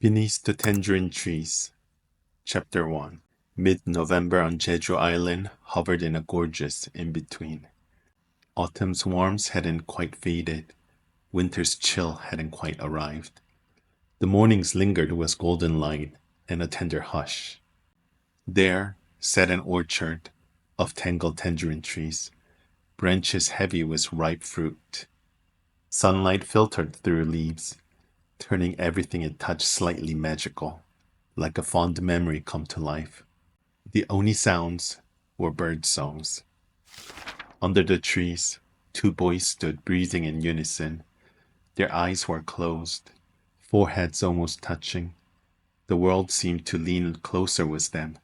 Beneath the Tangerine Trees, Chapter 1. Mid-November on Jeju Island hovered in a gorgeous in-between. Autumn's warmth hadn't quite faded. Winter's chill hadn't quite arrived. The mornings lingered with golden light and a tender hush. There sat an orchard of tangled tangerine trees, branches heavy with ripe fruit. Sunlight filtered through leaves, turning everything it touched slightly magical, like a fond memory come to life. The only sounds were bird songs. Under the trees, two boys stood breathing in unison. Their eyes were closed, foreheads almost touching. The world seemed to lean closer with them.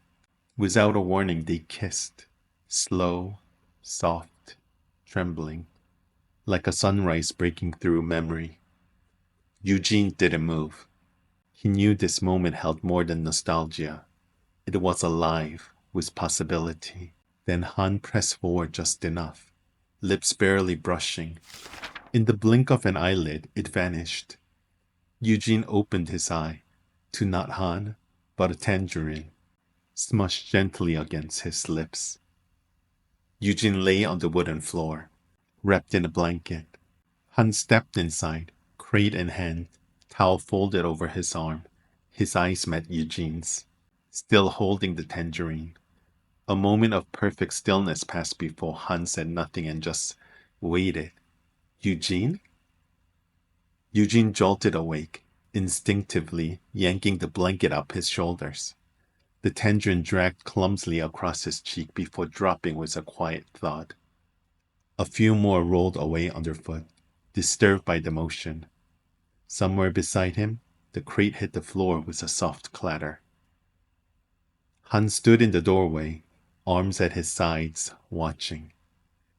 Without a warning, they kissed, slow, soft, trembling, like a sunrise breaking through memory. Eugene didn't move. He knew this moment held more than nostalgia. It was alive with possibility. Then Han pressed forward just enough, lips barely brushing. In the blink of an eyelid, it vanished. Eugene opened his eye to not Han, but a tangerine, smushed gently against his lips. Eugene lay on the wooden floor, wrapped in a blanket. Han stepped inside, crate in hand, towel folded over his arm. His eyes met Eugene's, still holding the tangerine. A moment of perfect stillness passed before Han said nothing and just waited. Eugene? Eugene jolted awake, instinctively yanking the blanket up his shoulders. The tangerine dragged clumsily across his cheek before dropping with a quiet thud. A few more rolled away underfoot, disturbed by the motion. Somewhere beside him, the crate hit the floor with a soft clatter. Han stood in the doorway, arms at his sides, watching.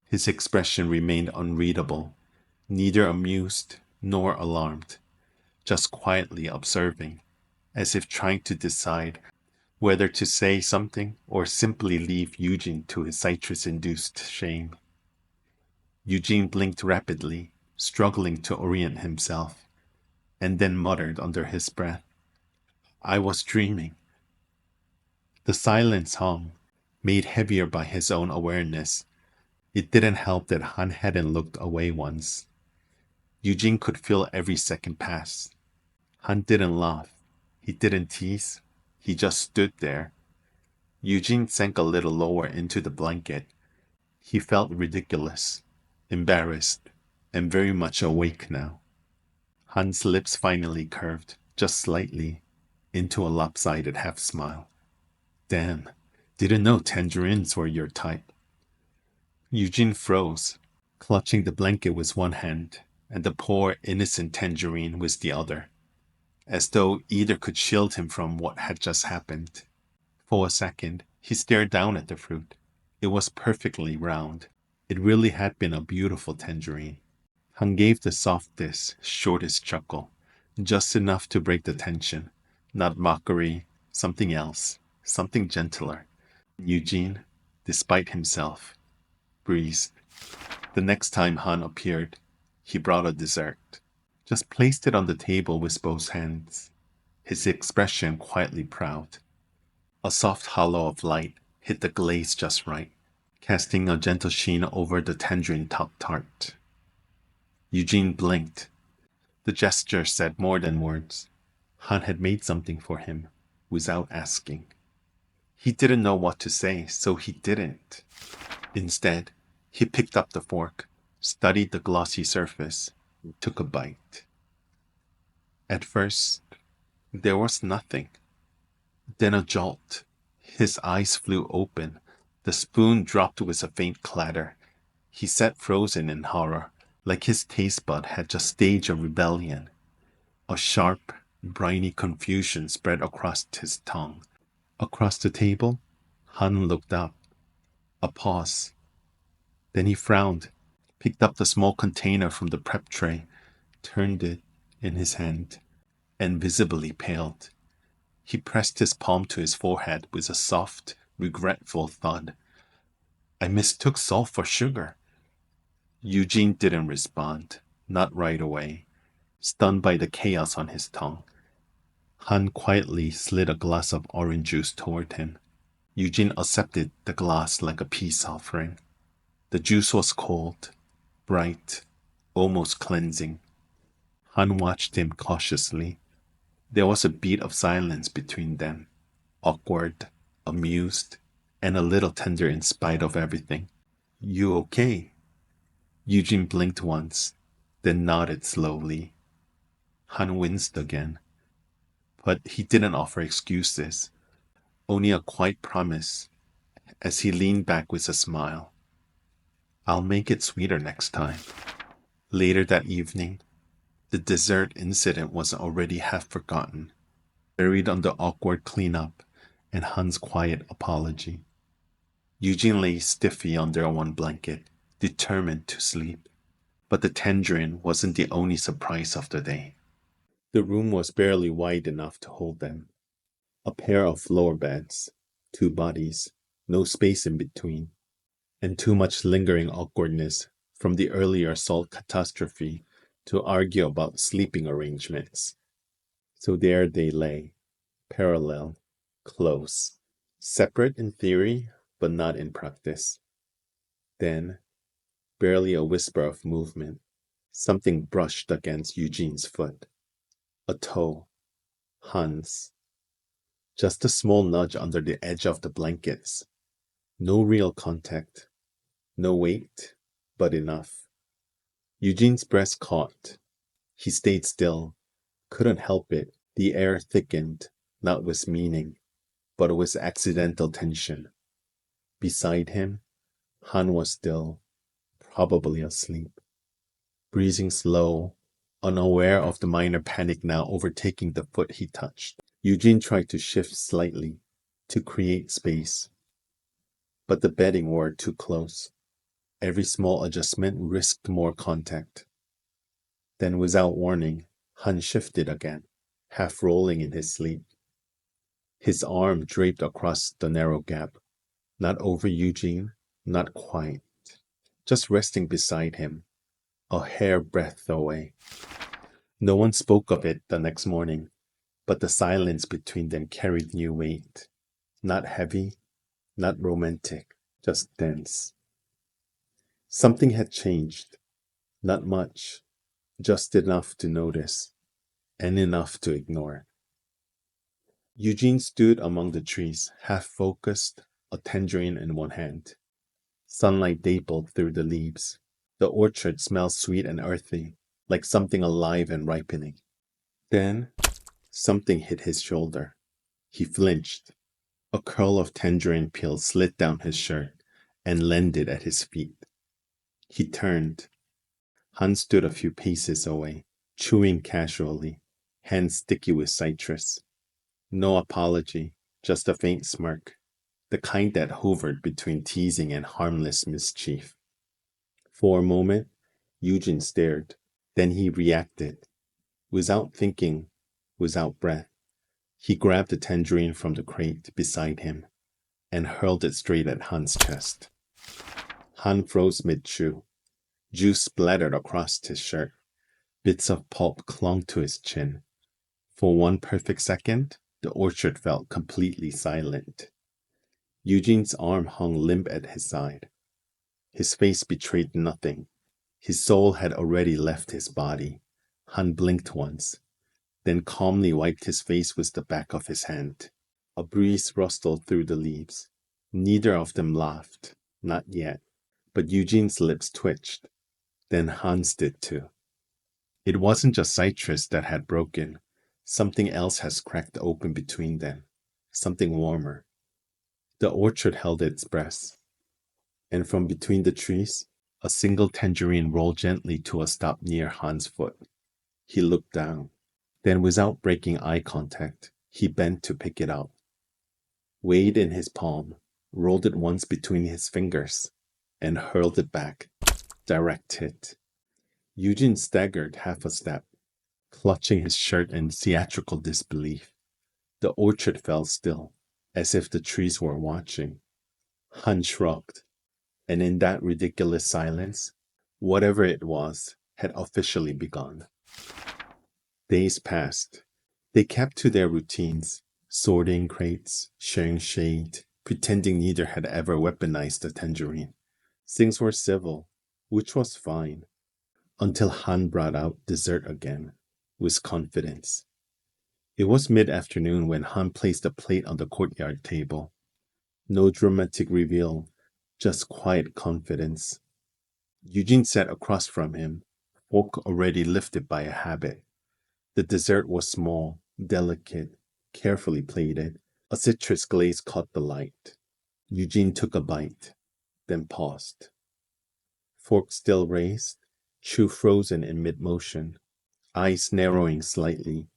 His expression remained unreadable, neither amused nor alarmed, just quietly observing, as if trying to decide whether to say something or simply leave Eugene to his citrus-induced shame. Eugene blinked rapidly, struggling to orient himself, and then muttered under his breath, "I was dreaming." The silence hung, made heavier by his own awareness. It didn't help that Han hadn't looked away once. Eugene could feel every second pass. Han didn't laugh. He didn't tease. He just stood there. Eugene sank a little lower into the blanket. He felt ridiculous, embarrassed, and very much awake now. Han's lips finally curved, just slightly, into a lopsided half-smile. "Damn, didn't know tangerines were your type." Eugene froze, clutching the blanket with one hand and the poor, innocent tangerine with the other, as though either could shield him from what had just happened. For a second, he stared down at the fruit. It was perfectly round. It really had been a beautiful tangerine. Han gave the softest, shortest chuckle, just enough to break the tension. Not mockery, something else, something gentler. Eugene, despite himself, breathed. The next time Han appeared, he brought a dessert. Just placed it on the table with both hands, his expression quietly proud. A soft hollow of light hit the glaze just right, casting a gentle sheen over the tangerine top tart. Eugene blinked. The gesture said more than words. Han had made something for him, without asking. He didn't know what to say, so he didn't. Instead, he picked up the fork, studied the glossy surface, and took a bite. At first, there was nothing. Then a jolt. His eyes flew open. The spoon dropped with a faint clatter. He sat frozen in horror, like his taste bud had just staged a rebellion. A sharp, briny confusion spread across his tongue. Across the table, Han looked up. A pause. Then he frowned, picked up the small container from the prep tray, turned it in his hand, and visibly paled. He pressed his palm to his forehead with a soft, regretful thud. "I mistook salt for sugar." Eugene didn't respond, not right away, stunned by the chaos on his tongue. Han quietly slid a glass of orange juice toward him. Eugene accepted the glass like a peace offering. The juice was cold, bright, almost cleansing. Han watched him cautiously. There was a beat of silence between them, awkward, amused, and a little tender in spite of everything. You okay? Eugene blinked once, then nodded slowly. Han winced again, but he didn't offer excuses, only a quiet promise as he leaned back with a smile. I'll make it sweeter next time. Later that evening, the dessert incident was already half forgotten, buried under awkward cleanup and Han's quiet apology. Eugene lay stiffly under one blanket, determined to sleep. But the tangerine wasn't the only surprise of the day. The room was barely wide enough to hold them. A pair of floor beds, two bodies, no space in between, and too much lingering awkwardness from the earlier salt catastrophe to argue about sleeping arrangements. So there they lay, parallel, close, separate in theory, but not in practice. Then, barely a whisper of movement, something brushed against Eugene's foot. A toe. Han's. Just a small nudge under the edge of the blankets. No real contact. No weight, but enough. Eugene's breast caught. He stayed still. Couldn't help it. The air thickened, not with meaning, but with accidental tension. Beside him, Han was still, probably asleep, breathing slow, unaware of the minor panic now overtaking the foot he touched. Eugene tried to shift slightly, to create space, but the bedding were too close. Every small adjustment risked more contact. Then, without warning, Han shifted again, half rolling in his sleep. His arm draped across the narrow gap, not over Eugene, not quite, just resting beside him, a hair breadth away. No one spoke of it the next morning, but the silence between them carried new weight. Not heavy, not romantic, just dense. Something had changed. Not much, just enough to notice, and enough to ignore. Eugene stood among the trees, half focused, a tangerine in one hand. Sunlight dappled through the leaves. The orchard smelled sweet and earthy, like something alive and ripening. Then, something hit his shoulder. He flinched. A curl of tangerine peel slid down his shirt and landed at his feet. He turned. Han stood a few paces away, chewing casually, hands sticky with citrus. No apology, just a faint smirk, the kind that hovered between teasing and harmless mischief. For a moment, Eugene stared. Then he reacted. Without thinking, without breath, he grabbed the tangerine from the crate beside him and hurled it straight at Han's chest. Han froze mid-chew. Juice splattered across his shirt. Bits of pulp clung to his chin. For one perfect second, the orchard felt completely silent. Eugene's arm hung limp at his side. His face betrayed nothing. His soul had already left his body. Han blinked once, then calmly wiped his face with the back of his hand. A breeze rustled through the leaves. Neither of them laughed, not yet, but Eugene's lips twitched. Then Han's did too. It wasn't just citrus that had broken. Something else has cracked open between them. Something warmer. The orchard held its breath. And from between the trees, a single tangerine rolled gently to a stop near Han's foot. He looked down. Then, without breaking eye contact, he bent to pick it up. Weighed in his palm, rolled it once between his fingers, and hurled it back. Direct hit. Eugene staggered half a step, clutching his shirt in theatrical disbelief. The orchard fell still, as if the trees were watching. Han shrugged, and in that ridiculous silence, whatever it was had officially begun. Days passed. They kept to their routines, sorting crates, sharing shade, pretending neither had ever weaponized the tangerine. Things were civil, which was fine, until Han brought out dessert again, with confidence. It was mid-afternoon when Han placed a plate on the courtyard table. No dramatic reveal, just quiet confidence. Eugene sat across from him, fork already lifted by a habit. The dessert was small, delicate, carefully plated. A citrus glaze caught the light. Eugene took a bite, then paused. Fork still raised, chew frozen in mid-motion, eyes narrowing slightly,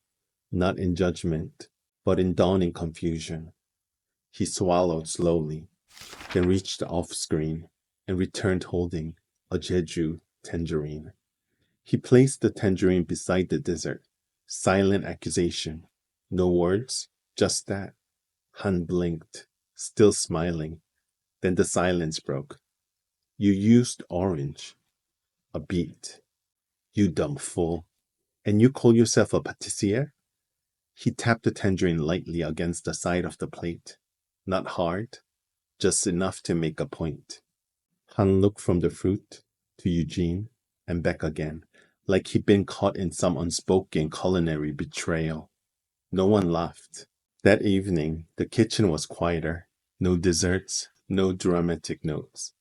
not in judgment, but in dawning confusion. He swallowed slowly, then reached off-screen and returned holding a Jeju tangerine. He placed the tangerine beside the dessert. Silent accusation. No words, just that. Han blinked, still smiling. Then the silence broke. You used orange. A beat. You dumb fool. And you call yourself a pâtissier? He tapped the tangerine lightly against the side of the plate. Not hard, just enough to make a point. Han looked from the fruit to Eugene and back again, like he'd been caught in some unspoken culinary betrayal. No one laughed. That evening, the kitchen was quieter. No desserts, no dramatic notes.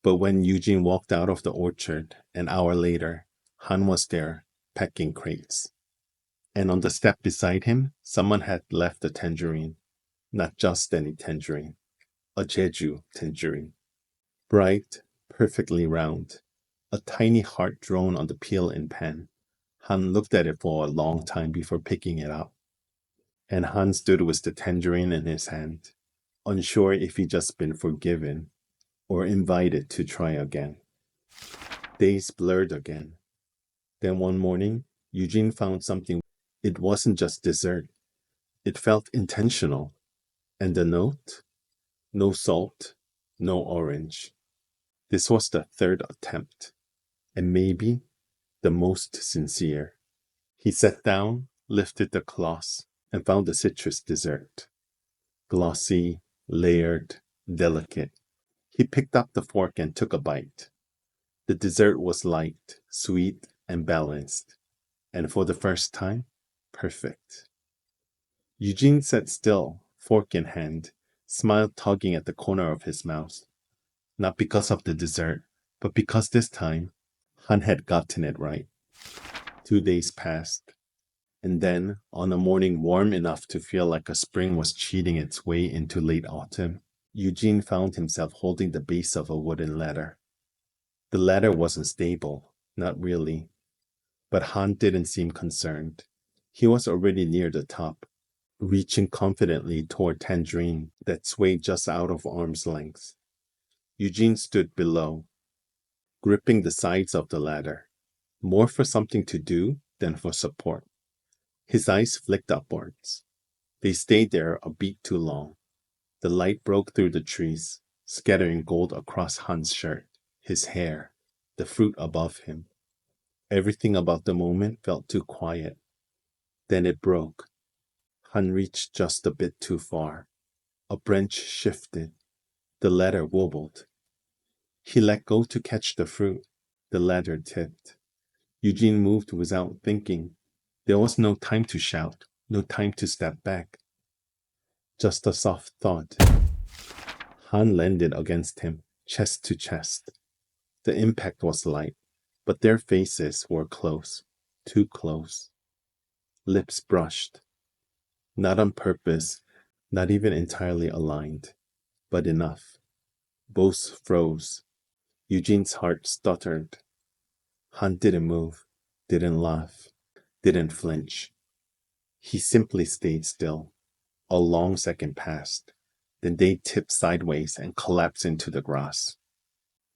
But when Eugene walked out of the orchard an hour later, Han was there, packing crates. And on the step beside him, someone had left a tangerine. Not just any tangerine. A Jeju tangerine. Bright, perfectly round. A tiny heart drawn on the peel in pen. Han looked at it for a long time before picking it up. And Han stood with the tangerine in his hand, unsure if he'd just been forgiven or invited to try again. Days blurred again. Then one morning, Eugene found something. It wasn't just dessert. It felt intentional. And the note? No salt, no orange. This was the third attempt, and maybe the most sincere. He sat down, lifted the cloth, and found the citrus dessert. Glossy, layered, delicate. He picked up the fork and took a bite. The dessert was light, sweet, and balanced. And for the first time, perfect. Eugene sat still, fork in hand, smile tugging at the corner of his mouth. Not because of the dessert, but because this time, Han had gotten it right. 2 days passed. And then, on a morning warm enough to feel like a spring was cheating its way into late autumn, Eugene found himself holding the base of a wooden ladder. The ladder wasn't stable, not really. But Han didn't seem concerned. He was already near the top, reaching confidently toward Tangerine that swayed just out of arm's length. Eugene stood below, gripping the sides of the ladder, more for something to do than for support. His eyes flicked upwards. They stayed there a beat too long. The light broke through the trees, scattering gold across Han's shirt, his hair, the fruit above him. Everything about the moment felt too quiet. Then it broke. Han reached just a bit too far. A branch shifted. The ladder wobbled. He let go to catch the fruit. The ladder tipped. Eugene moved without thinking. There was no time to shout, no time to step back. Just a soft thud. Han landed against him, chest to chest. The impact was light, but their faces were close, too close. Lips brushed. Not on purpose, not even entirely aligned, but enough. Both froze. Eugene's heart stuttered. Han didn't move, didn't laugh, didn't flinch. He simply stayed still. A long second passed. Then they tipped sideways and collapsed into the grass.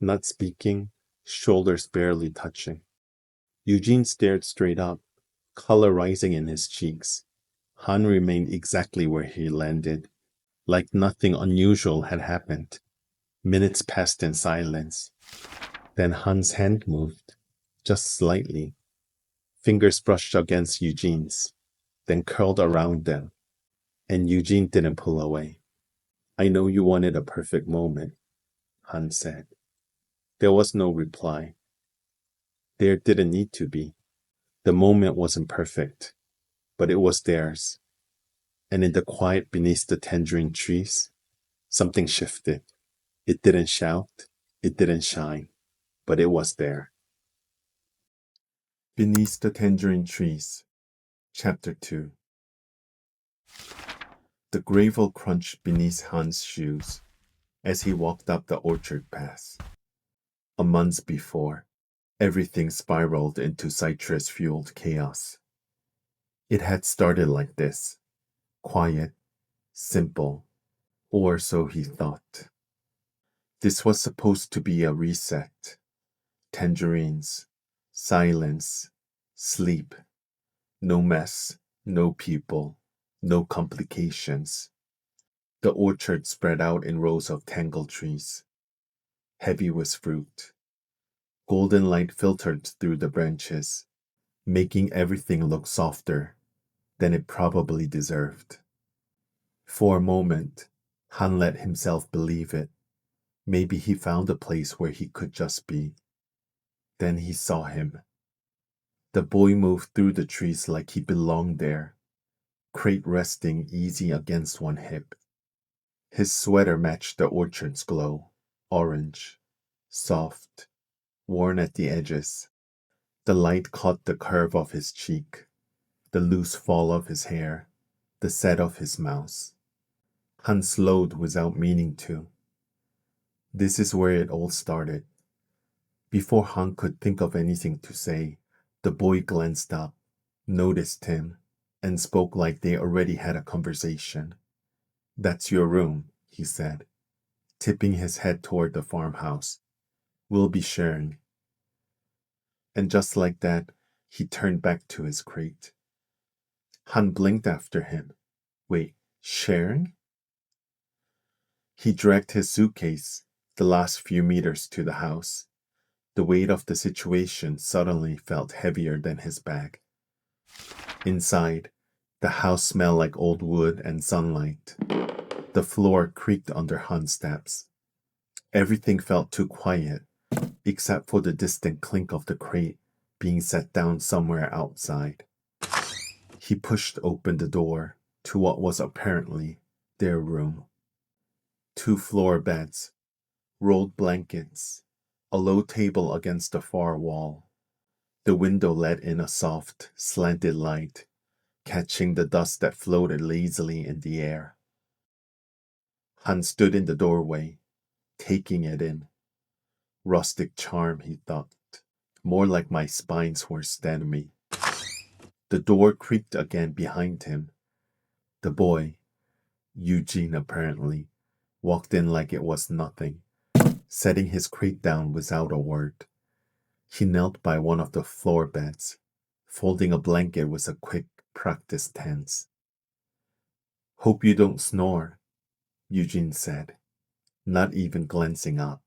Not speaking, shoulders barely touching. Eugene stared straight up, color rising in his cheeks. Han remained exactly where he landed, like nothing unusual had happened. Minutes passed in silence. Then Han's hand moved, just slightly. Fingers brushed against Eugene's. then curled around them, and Eugene didn't pull away. "I know you wanted a perfect moment," Han said. There was no reply. There didn't need to be. The moment wasn't perfect, but it was theirs. And in the quiet beneath the tangerine trees, something shifted. It didn't shout, it didn't shine, but it was there. Beneath the Tangerine Trees, Chapter 2. The gravel crunched beneath Han's shoes as he walked up the orchard path. A month before, everything spiraled into citrus-fueled chaos. It had started like this, quiet, simple, or so he thought. This was supposed to be a reset. Tangerines, silence, sleep. No mess, no people, no complications. The orchard spread out in rows of tangled trees, heavy with fruit. Golden light filtered through the branches, making everything look softer than it probably deserved. For a moment, Han let himself believe it. Maybe he found a place where he could just be. Then he saw him. The boy moved through the trees like he belonged there, crate resting easy against one hip. His sweater matched the orchard's glow, orange, soft, worn at the edges. The light caught the curve of his cheek, the loose fall of his hair, the set of his mouth. Han slowed without meaning to. This is where it all started. Before Han could think of anything to say, the boy glanced up, noticed him, and spoke like they already had a conversation. "That's your room," he said, tipping his head toward the farmhouse. "We'll be sharing." And just like that, he turned back to his crate. Han blinked after him. Wait, sharing? He dragged his suitcase the last few meters to the house. The weight of the situation suddenly felt heavier than his bag. Inside, the house smelled like old wood and sunlight. The floor creaked under Han's steps. Everything felt too quiet, except for the distant clink of the crate being set down somewhere outside. He pushed open the door to what was apparently their room. 2 floor beds, rolled blankets, a low table against the far wall. The window let in a soft, slanted light, catching the dust that floated lazily in the air. Han stood in the doorway, taking it in. Rustic charm, he thought, more like my spine's worst enemy. The door creaked again behind him. The boy, Eugene apparently, walked in like it was nothing, setting his crate down without a word. He knelt by one of the floor beds, folding a blanket with a quick, practiced hands. "Hope you don't snore," Eugene said, not even glancing up.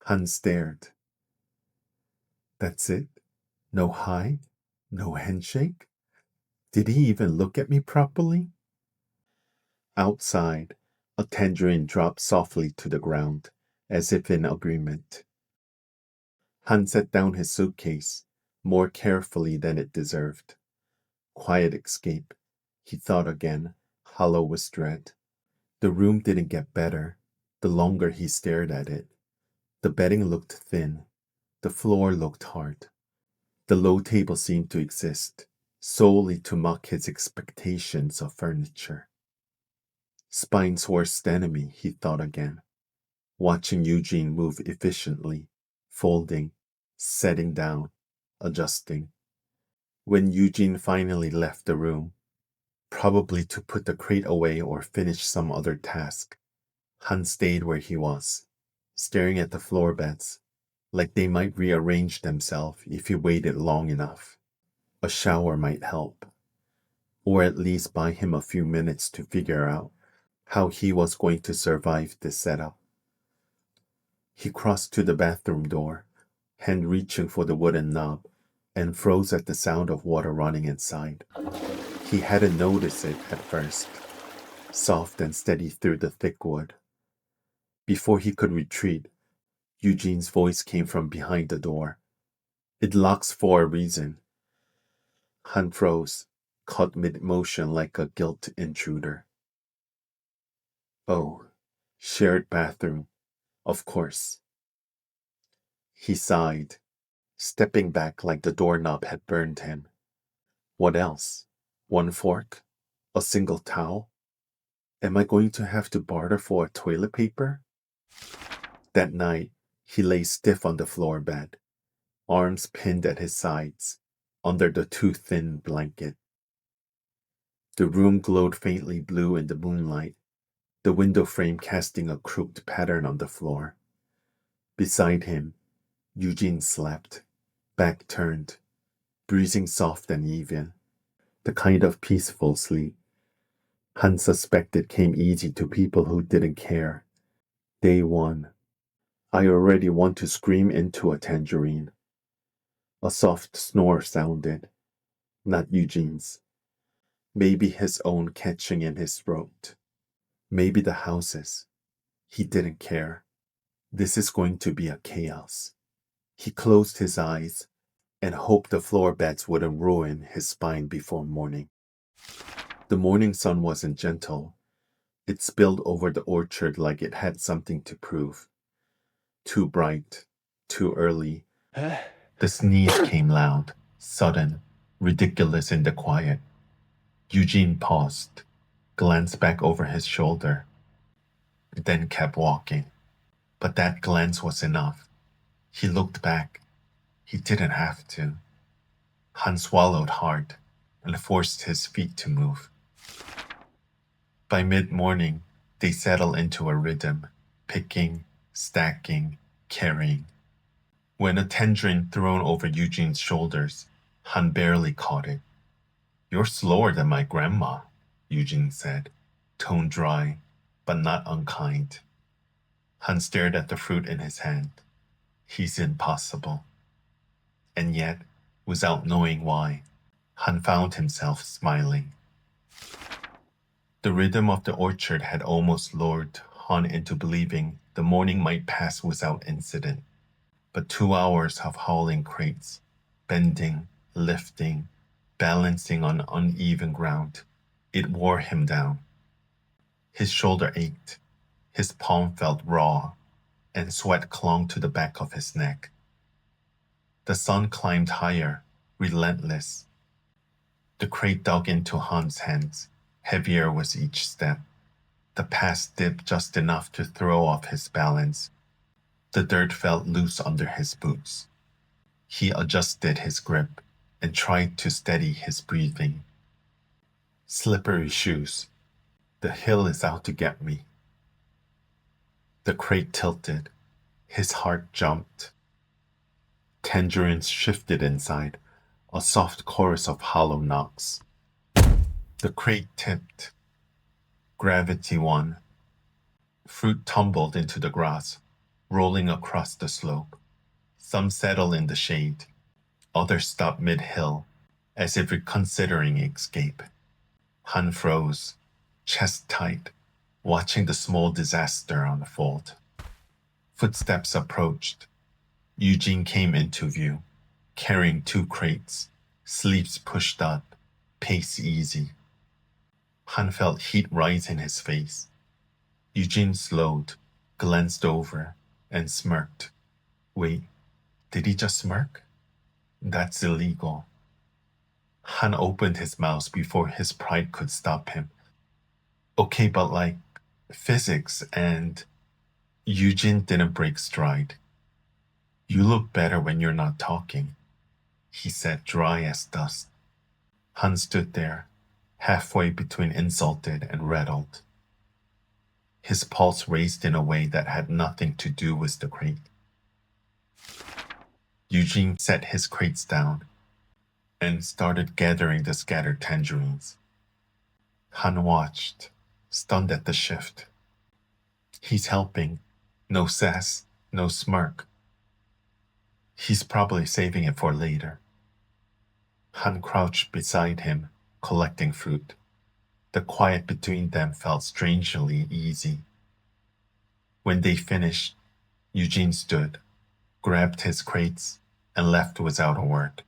Han stared. That's it? No hi? No handshake? Did he even look at me properly? Outside, a tangerine dropped softly to the ground, as if in agreement. Han set down his suitcase, more carefully than it deserved. Quiet escape, he thought again, hollow with dread. The room didn't get better, the longer he stared at it. The bedding looked thin, the floor looked hard. The low table seemed to exist, solely to mock his expectations of furniture. Spine's worst enemy, he thought again, watching Eugene move efficiently, folding, setting down, adjusting. When Eugene finally left the room, probably to put the crate away or finish some other task, Han stayed where he was, staring at the floor beds, like they might rearrange themselves if he waited long enough. A shower might help, or at least buy him a few minutes to figure out how he was going to survive this setup. He crossed to the bathroom door, hand reaching for the wooden knob, and froze at the sound of water running inside. He hadn't noticed it at first, soft and steady through the thick wood. Before he could retreat, Eugene's voice came from behind the door. It locks for a reason. Han froze, caught mid-motion like a guilt intruder. Oh, shared bathroom, of course. He sighed, stepping back like the doorknob had burned him. What else? One fork? A single towel? Am I going to have to barter for a toilet paper? That night, he lay stiff on the floor bed, arms pinned at his sides, under the too thin blanket. The room glowed faintly blue in the moonlight, the window frame casting a crooked pattern on the floor. Beside him, Eugene slept, back turned, breathing soft and even, the kind of peaceful sleep Han suspected came easy to people who didn't care. Day one. I already want to scream into a tangerine. A soft snore sounded, not Eugene's. Maybe his own catching in his throat. Maybe the house's. He didn't care. This is going to be a chaos. He closed his eyes and hoped the floor beds wouldn't ruin his spine before morning. The morning sun wasn't gentle. It spilled over the orchard like it had something to prove. Too bright, too early. The sneeze came loud, sudden, ridiculous in the quiet. Eugene paused, glanced back over his shoulder, then kept walking. But that glance was enough. He looked back. He didn't have to. Han swallowed hard and forced his feet to move. By mid-morning, they settled into a rhythm, picking, stacking, carrying. When a tangerine thrown over Eugene's shoulders, Han barely caught it. You're slower than my grandma, Eugene said, tone dry, but not unkind. Han stared at the fruit in his hand. He's impossible. And yet, without knowing why, Han found himself smiling. The rhythm of the orchard had almost lured Han into believing the morning might pass without incident. But 2 hours of hauling crates, bending, lifting, balancing on uneven ground, it wore him down. His shoulder ached, his palm felt raw, and sweat clung to the back of his neck. The sun climbed higher, relentless. The crate dug into Han's hands, heavier with each step. The pass dipped just enough to throw off his balance. The dirt felt loose under his boots. He adjusted his grip and tried to steady his breathing. Slippery shoes. The hill is out to get me. The crate tilted. His heart jumped. Tangerines shifted inside, a soft chorus of hollow knocks. The crate tipped. Gravity won. Fruit tumbled into the grass, rolling across the slope. Some settled in the shade. Others stopped mid-hill, as if reconsidering escape. Han froze, chest tight, watching the small disaster unfold. Footsteps approached. Eugene came into view, carrying 2 crates, sleeves pushed up, pace easy. Han felt heat rise in his face. Eugene slowed, glanced over, and smirked. Wait, did he just smirk? That's illegal. Han opened his mouth before his pride could stop him. Okay, but like, physics and... Eugene didn't break stride. You look better when you're not talking, he said, dry as dust. Han stood there, halfway between insulted and rattled. His pulse raced in a way that had nothing to do with the crate. Eugene set his crates down and started gathering the scattered tangerines. Han watched, stunned at the shift. He's helping. No sass, no smirk. He's probably saving it for later. Han crouched beside him, collecting fruit. The quiet between them felt strangely easy. When they finished, Eugene stood, grabbed his crates, and left without a word.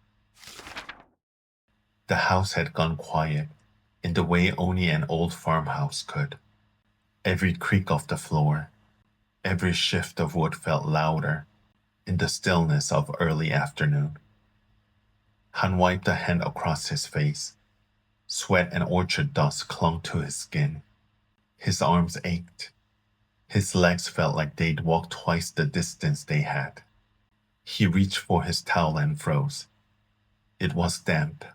The house had gone quiet in the way only an old farmhouse could. Every creak of the floor, every shift of wood felt louder in the stillness of early afternoon. Han wiped a hand across his face. Sweat and orchard dust clung to his skin. His arms ached. His legs felt like they'd walked twice the distance they had. He reached for his towel and froze. It was damp.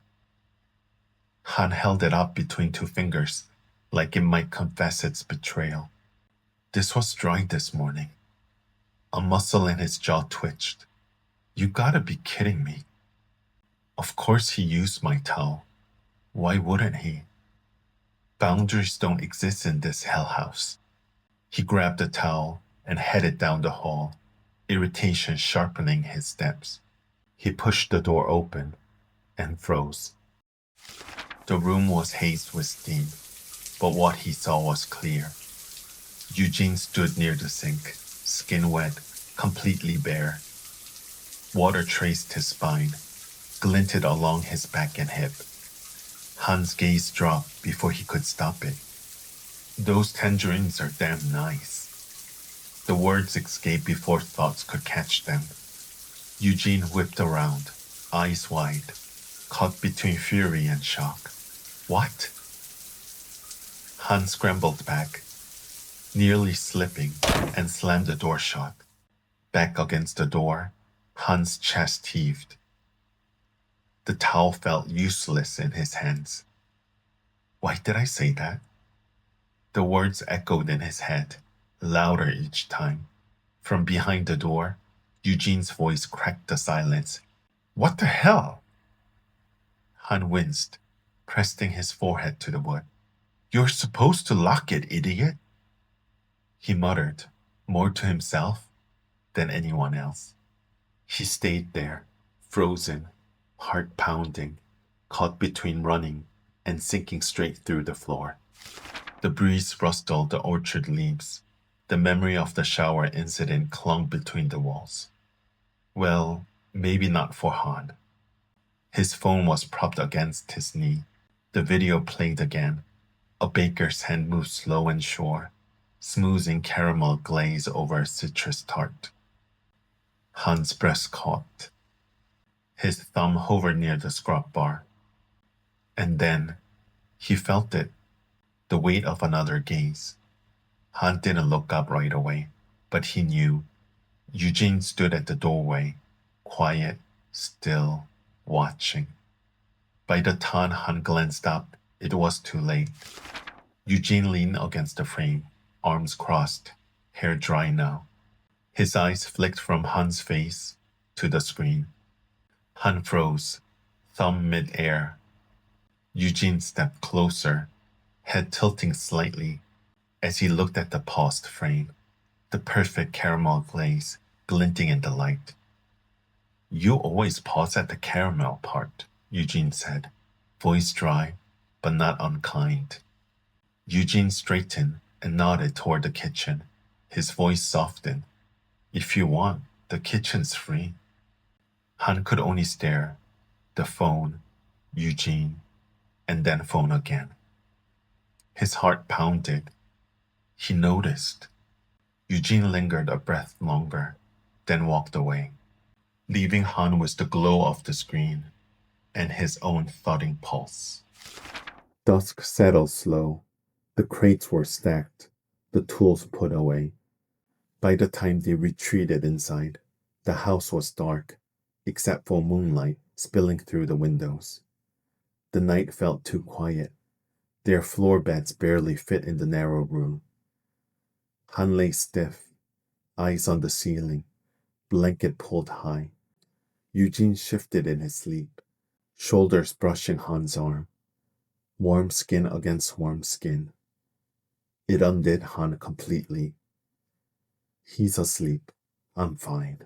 Han held it up between two fingers, like it might confess its betrayal. This was dry this morning. A muscle in his jaw twitched. You gotta be kidding me. Of course he used my towel. Why wouldn't he? Boundaries don't exist in this hellhouse. He grabbed the towel and headed down the hall, irritation sharpening his steps. He pushed the door open and froze. The room was hazed with steam, but what he saw was clear. Eugene stood near the sink, skin wet, completely bare. Water traced his spine, glinted along his back and hip. Han's gaze dropped before he could stop it. Those tangerines are damn nice. The words escaped before thoughts could catch them. Eugene whipped around, eyes wide, caught between fury and shock. What? Han scrambled back, nearly slipping, and slammed the door shut. Back against the door, Han's chest heaved. The towel felt useless in his hands. Why did I say that? The words echoed in his head, louder each time. From behind the door, Eugene's voice cracked the silence. What the hell? Han winced, pressing his forehead to the wood. You're supposed to lock it, idiot. He muttered, more to himself than anyone else. He stayed there, frozen, heart pounding, caught between running and sinking straight through the floor. The breeze rustled the orchard leaves. The memory of the shower incident clung between the walls. Well, maybe not for Han. His phone was propped against his knee. The video played again. A baker's hand moved slow and sure, smoothing caramel glaze over a citrus tart. Han's breast caught. His thumb hovered near the scrub bar. And then, he felt it, the weight of another gaze. Han didn't look up right away, but he knew. Eugene stood at the doorway, quiet, still, watching. By the time Han glanced up, it was too late. Eugene leaned against the frame, arms crossed, hair dry now. His eyes flicked from Han's face to the screen. Han froze, thumb mid-air. Eugene stepped closer, head tilting slightly as he looked at the paused frame, the perfect caramel glaze glinting in the light. You always pause at the caramel part, Eugene said, voice dry, but not unkind. Eugene straightened and nodded toward the kitchen, his voice softened. If you want, the kitchen's free. Han could only stare. The phone, Eugene, and then phone again. His heart pounded. He noticed. Eugene lingered a breath longer, then walked away, leaving Han with the glow of the screen and his own thudding pulse. Dusk settled slow. The crates were stacked, the tools put away. By the time they retreated inside, the house was dark, except for moonlight spilling through the windows. The night felt too quiet. Their floor beds barely fit in the narrow room. Han lay stiff, eyes on the ceiling, blanket pulled high. Eugene shifted in his sleep, shoulders brushing Han's arm. Warm skin against warm skin. It undid Han completely. He's asleep. I'm fine.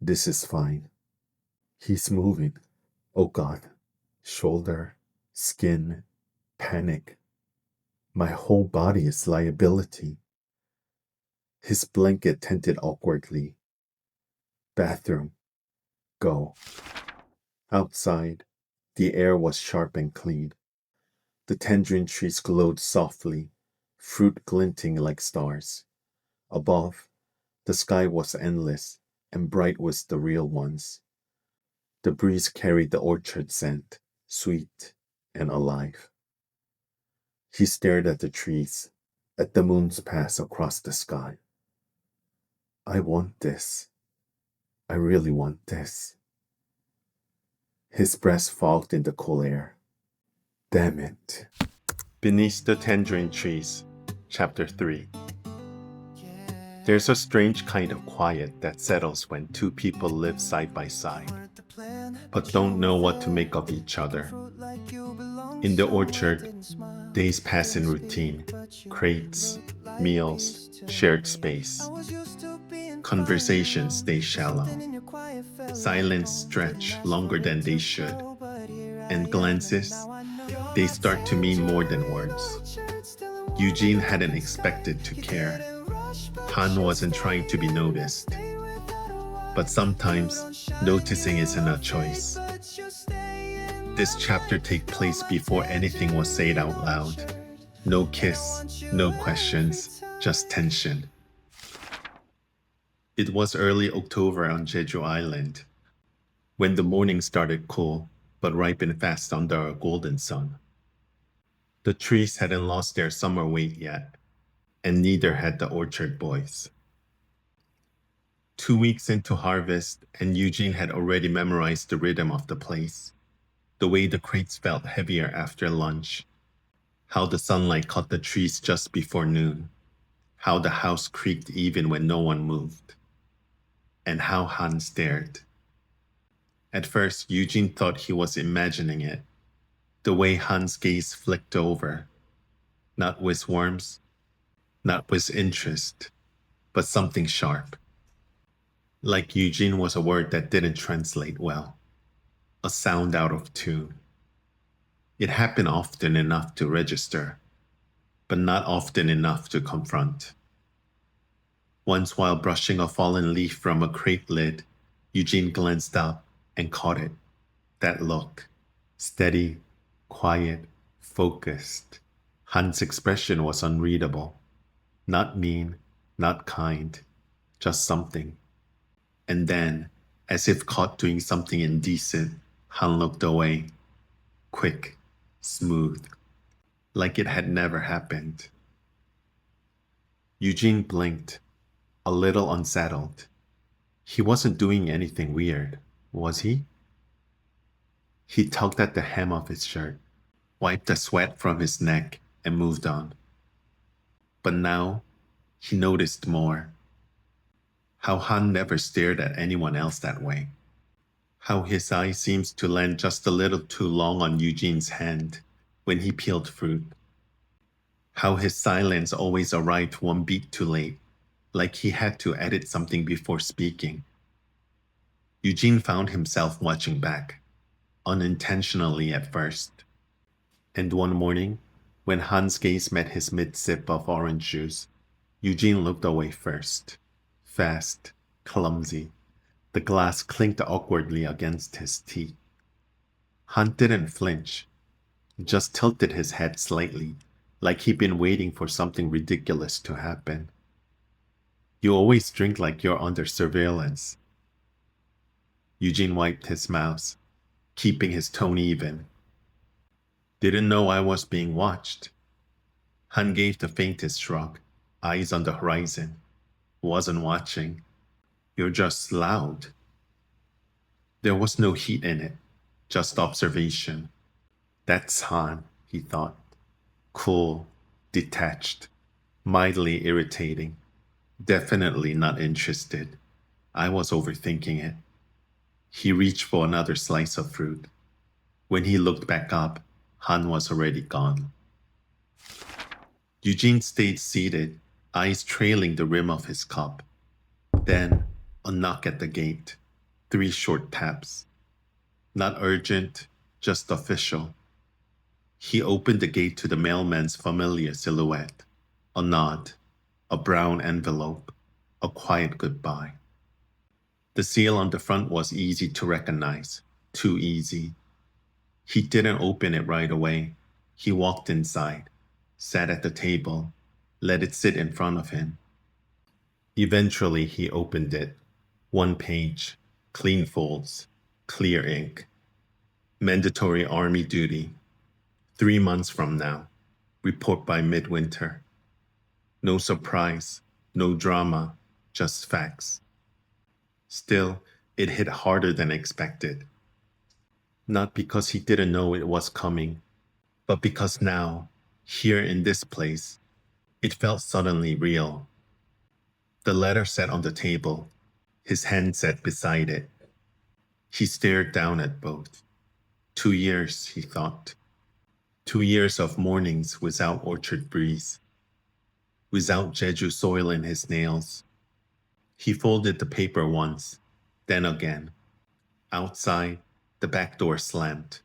This is fine. He's moving. Oh God. Shoulder, skin, Panic. My whole body is liability. His blanket tented awkwardly. Bathroom. Go. Outside, the air was sharp and clean. The tangerine trees glowed softly, fruit glinting like stars. Above, the sky was endless, and bright was the real ones. The breeze carried the orchard scent, sweet and alive. He stared at the trees, at the moon's pass across the sky. I want this. I really want this. His breast fogged in the cool air. Damn it. Beneath the Tangerine Trees, Chapter 3. There's a strange kind of quiet that settles when two people live side by side, but don't know what to make of each other. In the orchard, days pass in routine, crates, meals, shared space. Conversations stay shallow. Silence stretch longer than they should. And glances, they start to mean more than words. Eugene hadn't expected to care. Han wasn't trying to be noticed. But sometimes, noticing isn't a choice. This chapter takes place before anything was said out loud. No kiss, no questions, just tension. It was early October on Jeju Island, when the morning started cool, but ripened fast under a golden sun. The trees hadn't lost their summer weight yet, and neither had the orchard boys. 2 weeks into harvest, and Eugene had already memorized the rhythm of the place, the way the crates felt heavier after lunch, how the sunlight caught the trees just before noon, how the house creaked even when no one moved, and how Han stared. At first, Eugene thought he was imagining it, the way Han's gaze flicked over, not with warmth, not with interest, but something sharp. Like Eugene was a word that didn't translate well, a sound out of tune. It happened often enough to register, but not often enough to confront. Once while brushing a fallen leaf from a crate lid, Eugene glanced up and caught it. That look. Steady, quiet, focused. Han's expression was unreadable. Not mean, not kind, just something. And then, as if caught doing something indecent, Han looked away. Quick, smooth, like it had never happened. Eugene blinked, a little unsettled. He wasn't doing anything weird, was he? He tugged at the hem of his shirt, wiped the sweat from his neck, and moved on. But now, he noticed more. How Han never stared at anyone else that way. How his eye seems to land just a little too long on Eugene's hand when he peeled fruit. How his silence always arrived one beat too late, like he had to edit something before speaking. Eugene found himself watching back, unintentionally at first. And one morning, when Han's gaze met his mid-sip of orange juice, Eugene looked away first. Fast, clumsy. The glass clinked awkwardly against his teeth. Han didn't flinch, just tilted his head slightly, like he'd been waiting for something ridiculous to happen. You always drink like you're under surveillance. Eugene wiped his mouth, keeping his tone even. Didn't know I was being watched. Han gave the faintest shrug, eyes on the horizon. Wasn't watching. You're just loud. There was no heat in it, just observation. That's Han, he thought. Cool, detached, mildly irritating. Definitely not interested. I was overthinking it. He reached for another slice of fruit. When he looked back up, Han was already gone. Eugene stayed seated, eyes trailing the rim of his cup. Then, a knock at the gate. 3 short taps. Not urgent, just official. He opened the gate to the mailman's familiar silhouette. A nod, a brown envelope, a quiet goodbye. The seal on the front was easy to recognize, too easy. He didn't open it right away. He walked inside, sat at the table, let it sit in front of him. Eventually, he opened it. One page, clean folds, clear ink. Mandatory Army duty. 3 months from now. Report by midwinter. No surprise, no drama, just facts. Still, it hit harder than expected. Not because he didn't know it was coming, but because now, here in this place, it felt suddenly real. The letter sat on the table, his hand sat beside it. He stared down at both. 2 years, he thought. 2 years of mornings without orchard breeze, without Jeju soil in his nails. He folded the paper once, then again. Outside, the back door slammed.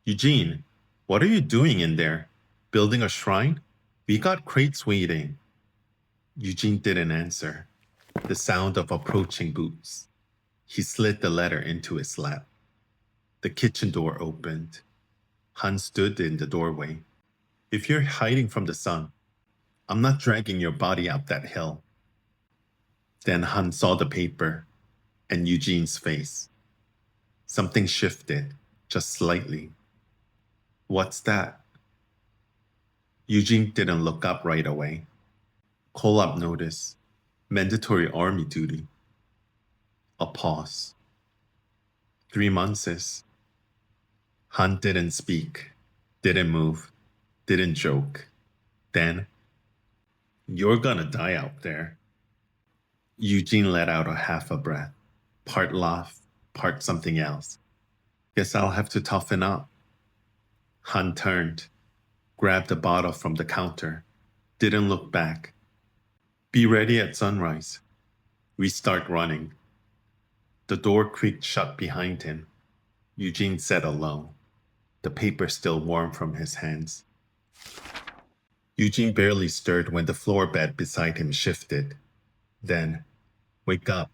Eugene, what are you doing in there? Building a shrine? We got crates waiting. Eugene didn't answer. The sound of approaching boots. He slid the letter into his lap. The kitchen door opened. Han stood in the doorway. If you're hiding from the sun, I'm not dragging your body up that hill. Then Han saw the paper and Eugene's face. Something shifted, just slightly. What's that? Eugene didn't look up right away. Call-up notice. Mandatory army duty. A pause. 3 months. Han didn't speak, didn't move, didn't joke. Then, you're gonna die out there. Eugene let out a half a breath, part laugh, part something else. Guess I'll have to toughen up. Han turned, grabbed a bottle from the counter, didn't look back. Be ready at sunrise. We start running. The door creaked shut behind him. Eugene sat alone, the paper still warm from his hands. Eugene barely stirred when the floor bed beside him shifted. Then, wake up.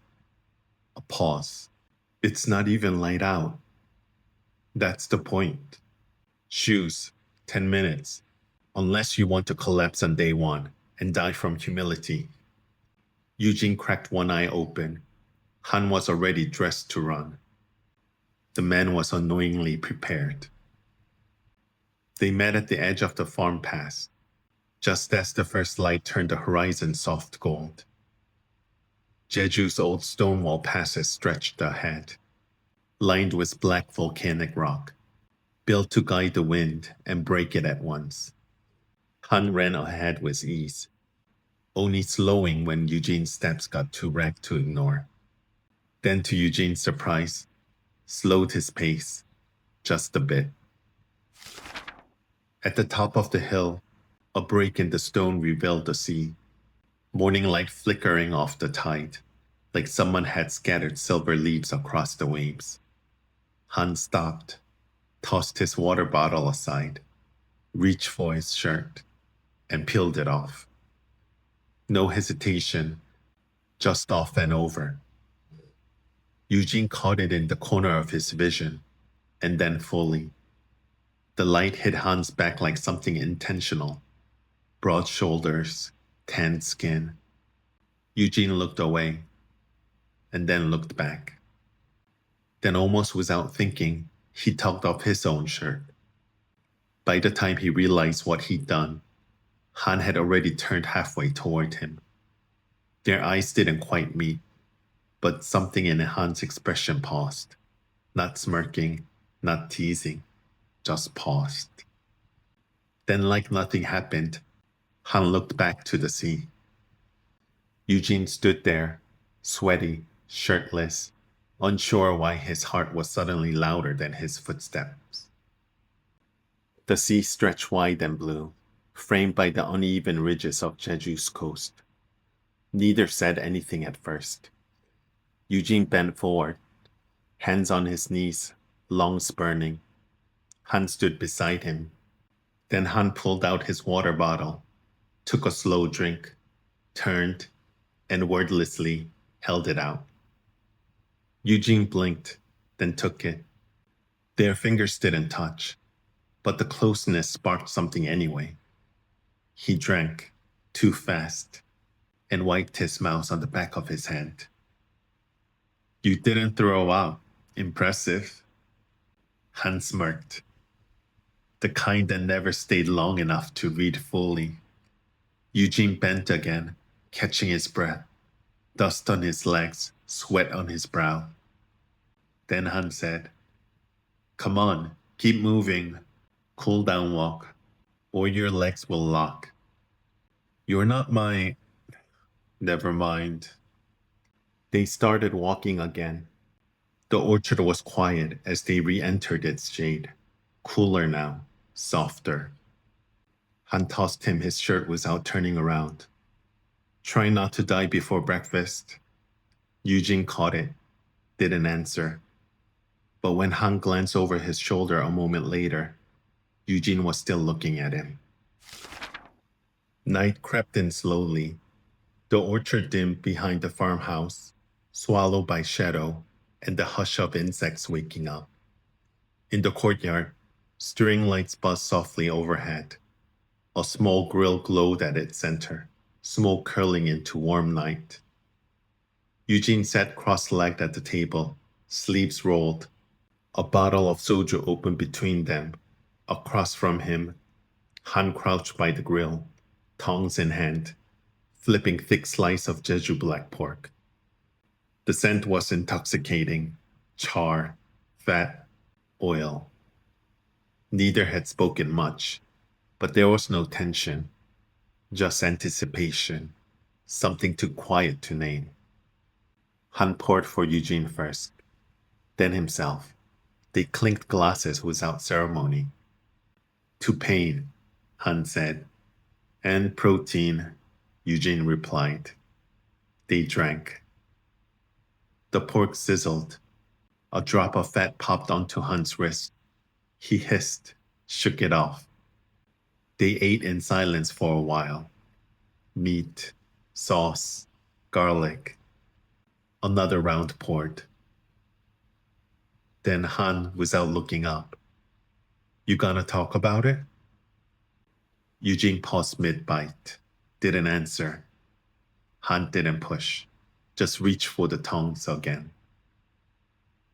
A pause. It's not even light out. That's the point. Shoes, 10 minutes. Unless you want to collapse on day one and die from humility. Eugene cracked one eye open. Han was already dressed to run. The man was annoyingly prepared. They met at the edge of the farm pass, just as the first light turned the horizon soft gold. Jeju's old stonewall passes stretched ahead, lined with black volcanic rock, built to guide the wind and break it at once. Han ran ahead with ease, only slowing when Eugene's steps got too ragged to ignore. Then, to Eugene's surprise, slowed his pace, just a bit. At the top of the hill, a break in the stone revealed the sea, morning light flickering off the tide, like someone had scattered silver leaves across the waves. Han stopped, tossed his water bottle aside, reached for his shirt, and peeled it off. No hesitation, just off and over. Eugene caught it in the corner of his vision, and then fully. The light hit Han's back like something intentional. Broad shoulders, tanned skin. Eugene looked away, and then looked back. Then, almost without thinking, he tugged off his own shirt. By the time he realized what he'd done, Han had already turned halfway toward him. Their eyes didn't quite meet, but something in Han's expression paused. Not smirking, not teasing, just paused. Then, like nothing happened, Han looked back to the sea. Eugene stood there, sweaty, shirtless, unsure why his heart was suddenly louder than his footsteps. The sea stretched wide and blue, framed by the uneven ridges of Jeju's coast. Neither said anything at first. Eugene bent forward, hands on his knees, lungs burning. Han stood beside him, Then Han pulled out his water bottle, took a slow drink, turned, and wordlessly held it out. Eugene blinked, then took it. Their fingers didn't touch, but the closeness sparked something anyway. He drank, too fast, and wiped his mouth on the back of his hand. You didn't throw up. Impressive. Han smirked. The kind that never stayed long enough to read fully. Eugene bent again, catching his breath. Dust on his legs, sweat on his brow. Then Han said, "Come on, keep moving. Cool down walk, or your legs will lock. You're not my..." Never mind. They started walking again. The orchard was quiet as they re-entered its shade. Cooler now, softer. Han tossed him his shirt without turning around. "Try not to die before breakfast." Eugene caught it, didn't answer. But when Han glanced over his shoulder a moment later, Eugene was still looking at him. Night crept in slowly. The orchard dimmed behind the farmhouse, swallowed by shadow and the hush of insects waking up. In the courtyard, string lights buzzed softly overhead. A small grill glowed at its center, smoke curling into warm night. Eugene sat cross-legged at the table, sleeves rolled, a bottle of soju open between them. Across from him, Han crouched by the grill, tongs in hand, flipping thick slice of Jeju black pork. The scent was intoxicating, char, fat, oil. Neither had spoken much, but there was no tension, just anticipation, something too quiet to name. Han poured for Eugene first, then himself. They clinked glasses without ceremony. "To pain," Han said. "And protein," Eugene replied. They drank. The pork sizzled. A drop of fat popped onto Han's wrist. He hissed, shook it off. They ate in silence for a while. Meat, sauce, garlic. Another round poured. Then Han, without looking up, "You gonna talk about it?" Eugene paused mid-bite, didn't answer. Han didn't push, just reached for the tongs again.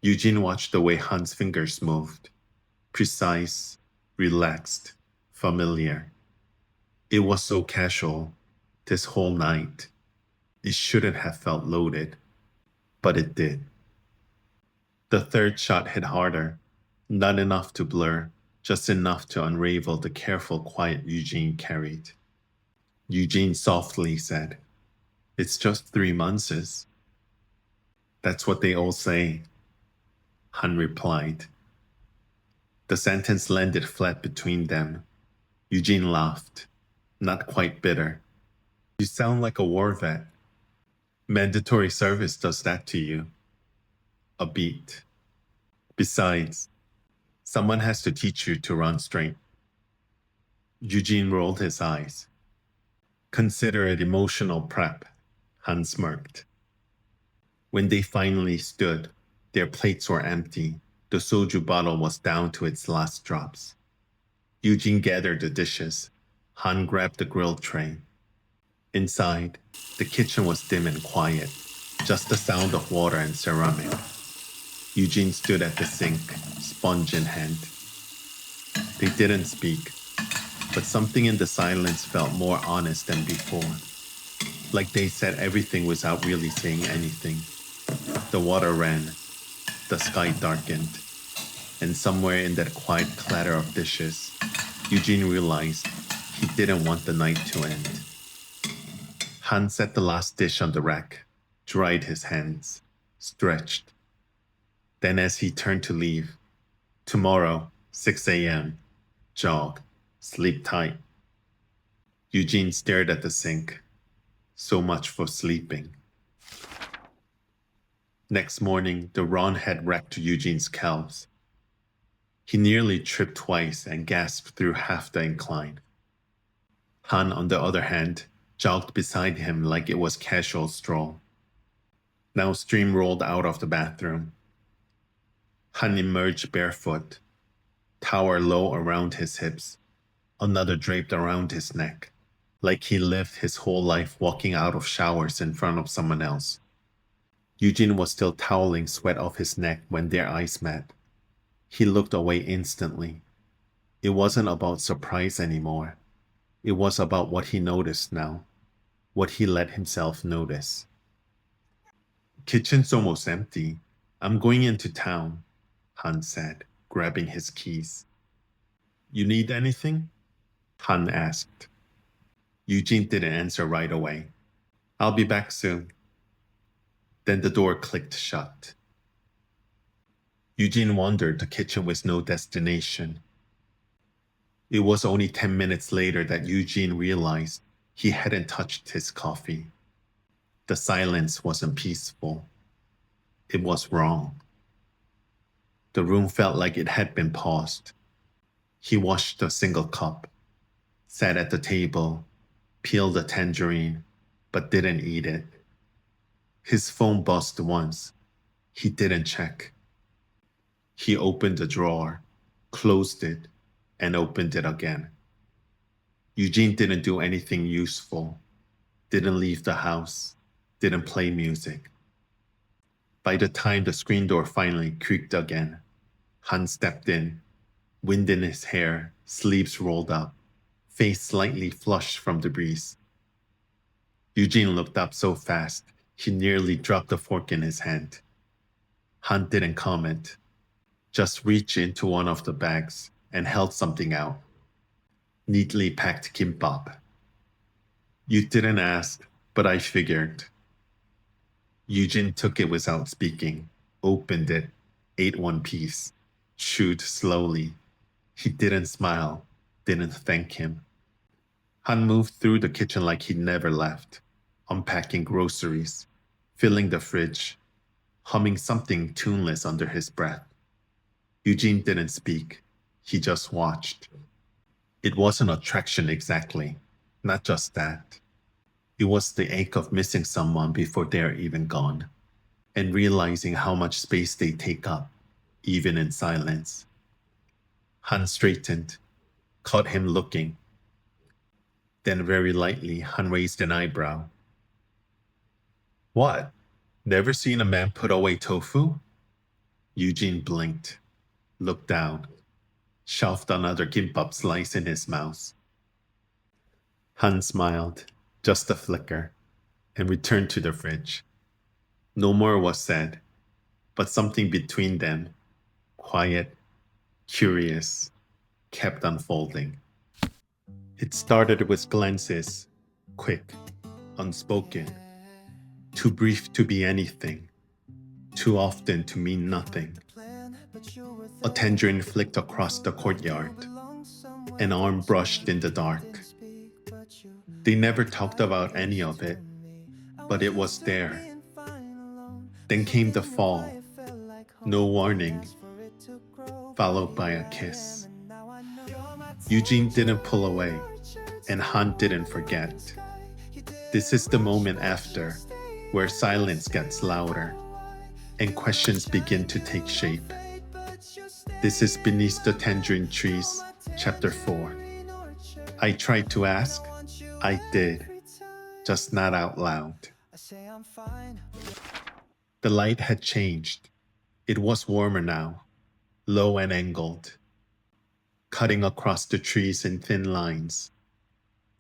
Eugene watched the way Han's fingers moved, precise, relaxed, familiar. It was so casual, this whole night. It shouldn't have felt loaded, but it did. The third shot hit harder, not enough to blur, just enough to unravel the careful quiet Eugene carried. Eugene softly said, "It's just 3 months. That's what they all say," Han replied. The sentence landed flat between them. Eugene laughed, not quite bitter. "You sound like a war vet. Mandatory service does that to you." A beat. "Besides, someone has to teach you to run straight." Eugene rolled his eyes. "Consider it emotional prep," Han smirked. When they finally stood, their plates were empty. The soju bottle was down to its last drops. Eugene gathered the dishes. Han grabbed the grill tray. Inside, the kitchen was dim and quiet, just the sound of water and ceramic. Eugene stood at the sink, sponge in hand. They didn't speak, but something in the silence felt more honest than before. Like they said everything without really saying anything. The water ran, the sky darkened, and somewhere in that quiet clatter of dishes, Eugene realized he didn't want the night to end. Han set the last dish on the rack, dried his hands, stretched. Then as he turned to leave, "Tomorrow, 6 a.m., jog, sleep tight." Eugene stared at the sink. So much for sleeping. Next morning, the Ron had wrecked Eugene's calves. He nearly tripped twice and gasped through half the incline. Han, on the other hand, jogged beside him like it was casual stroll. Now steam rolled out of the bathroom. Han emerged barefoot, towel low around his hips, another draped around his neck, like he lived his whole life walking out of showers in front of someone else. Eugene was still toweling sweat off his neck when their eyes met. He looked away instantly. It wasn't about surprise anymore. It was about what he noticed now, what he let himself notice. Kitchen's almost empty. I'm going into town, Han said, grabbing his keys. You need anything? Han asked. Eugene didn't answer right away. I'll be back soon. Then the door clicked shut. Eugene wandered the kitchen with no destination. It was only 10 minutes later that Eugene realized he hadn't touched his coffee. The silence wasn't peaceful. It was wrong. The room felt like it had been paused. He washed a single cup, sat at the table, peeled a tangerine, but didn't eat it. His phone buzzed once. He didn't check. He opened the drawer, closed it, and opened it again. Eugene didn't do anything useful, didn't leave the house, didn't play music. By the time the screen door finally creaked again, Han stepped in, wind in his hair, sleeves rolled up, face slightly flushed from the breeze. Eugene looked up so fast, he nearly dropped the fork in his hand. Han didn't comment, just reached into one of the bags and held something out. Neatly packed kimbap. You didn't ask, but I figured. Eugene took it without speaking, opened it, ate one piece, chewed slowly. He didn't smile, didn't thank him. Han moved through the kitchen like he'd never left, unpacking groceries, filling the fridge, humming something tuneless under his breath. Eugene didn't speak. He just watched. It wasn't attraction exactly, not just that. It was the ache of missing someone before they're even gone, and realizing how much space they take up, even in silence. Han straightened, caught him looking. Then very lightly, Han raised an eyebrow. What? Never seen a man put away tofu? Eugene blinked, looked down, shoved another kimbap slice in his mouth. Han smiled, just a flicker, and returned to the fridge. No more was said, but something between them, quiet, curious, kept unfolding. It started with glances, quick, unspoken, too brief to be anything, too often to mean nothing. A tangerine flicked across the courtyard. An arm brushed in the dark. They never talked about any of it, but it was there. Then came the fall, no warning, followed by a kiss. Eugene didn't pull away, and Han didn't forget. This is the moment after, where silence gets louder, and questions begin to take shape. This is Beneath the Tangerine Trees, Chapter 4. I tried to ask, I did, just not out loud. The light had changed. It was warmer now, low and angled, cutting across the trees in thin lines.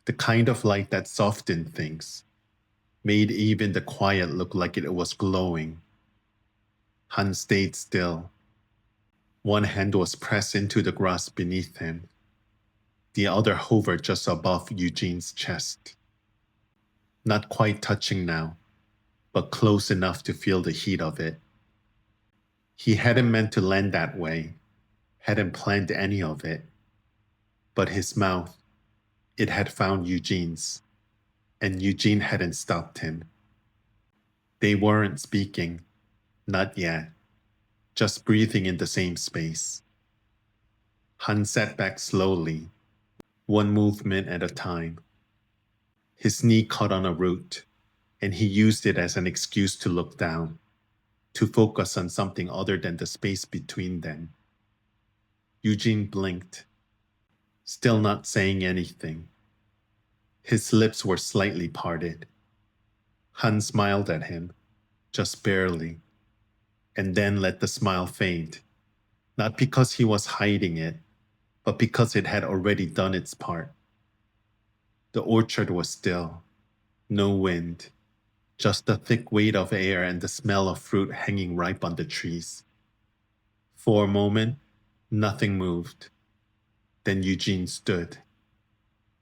The kind of light that softened things, made even the quiet look like it was glowing. Han stayed still. One hand was pressed into the grass beneath him. The other hovered just above Eugene's chest. Not quite touching now, but close enough to feel the heat of it. He hadn't meant to land that way, hadn't planned any of it. But his mouth, it had found Eugene's, and Eugene hadn't stopped him. They weren't speaking, not yet, just breathing in the same space. Han sat back slowly, one movement at a time. His knee caught on a root, and he used it as an excuse to look down, to focus on something other than the space between them. Eugene blinked, still not saying anything. His lips were slightly parted. Han smiled at him, just barely, and then let the smile fade, not because he was hiding it, but because it had already done its part. The orchard was still, no wind, just the thick weight of air and the smell of fruit hanging ripe on the trees. For a moment, nothing moved. Then Eugene stood,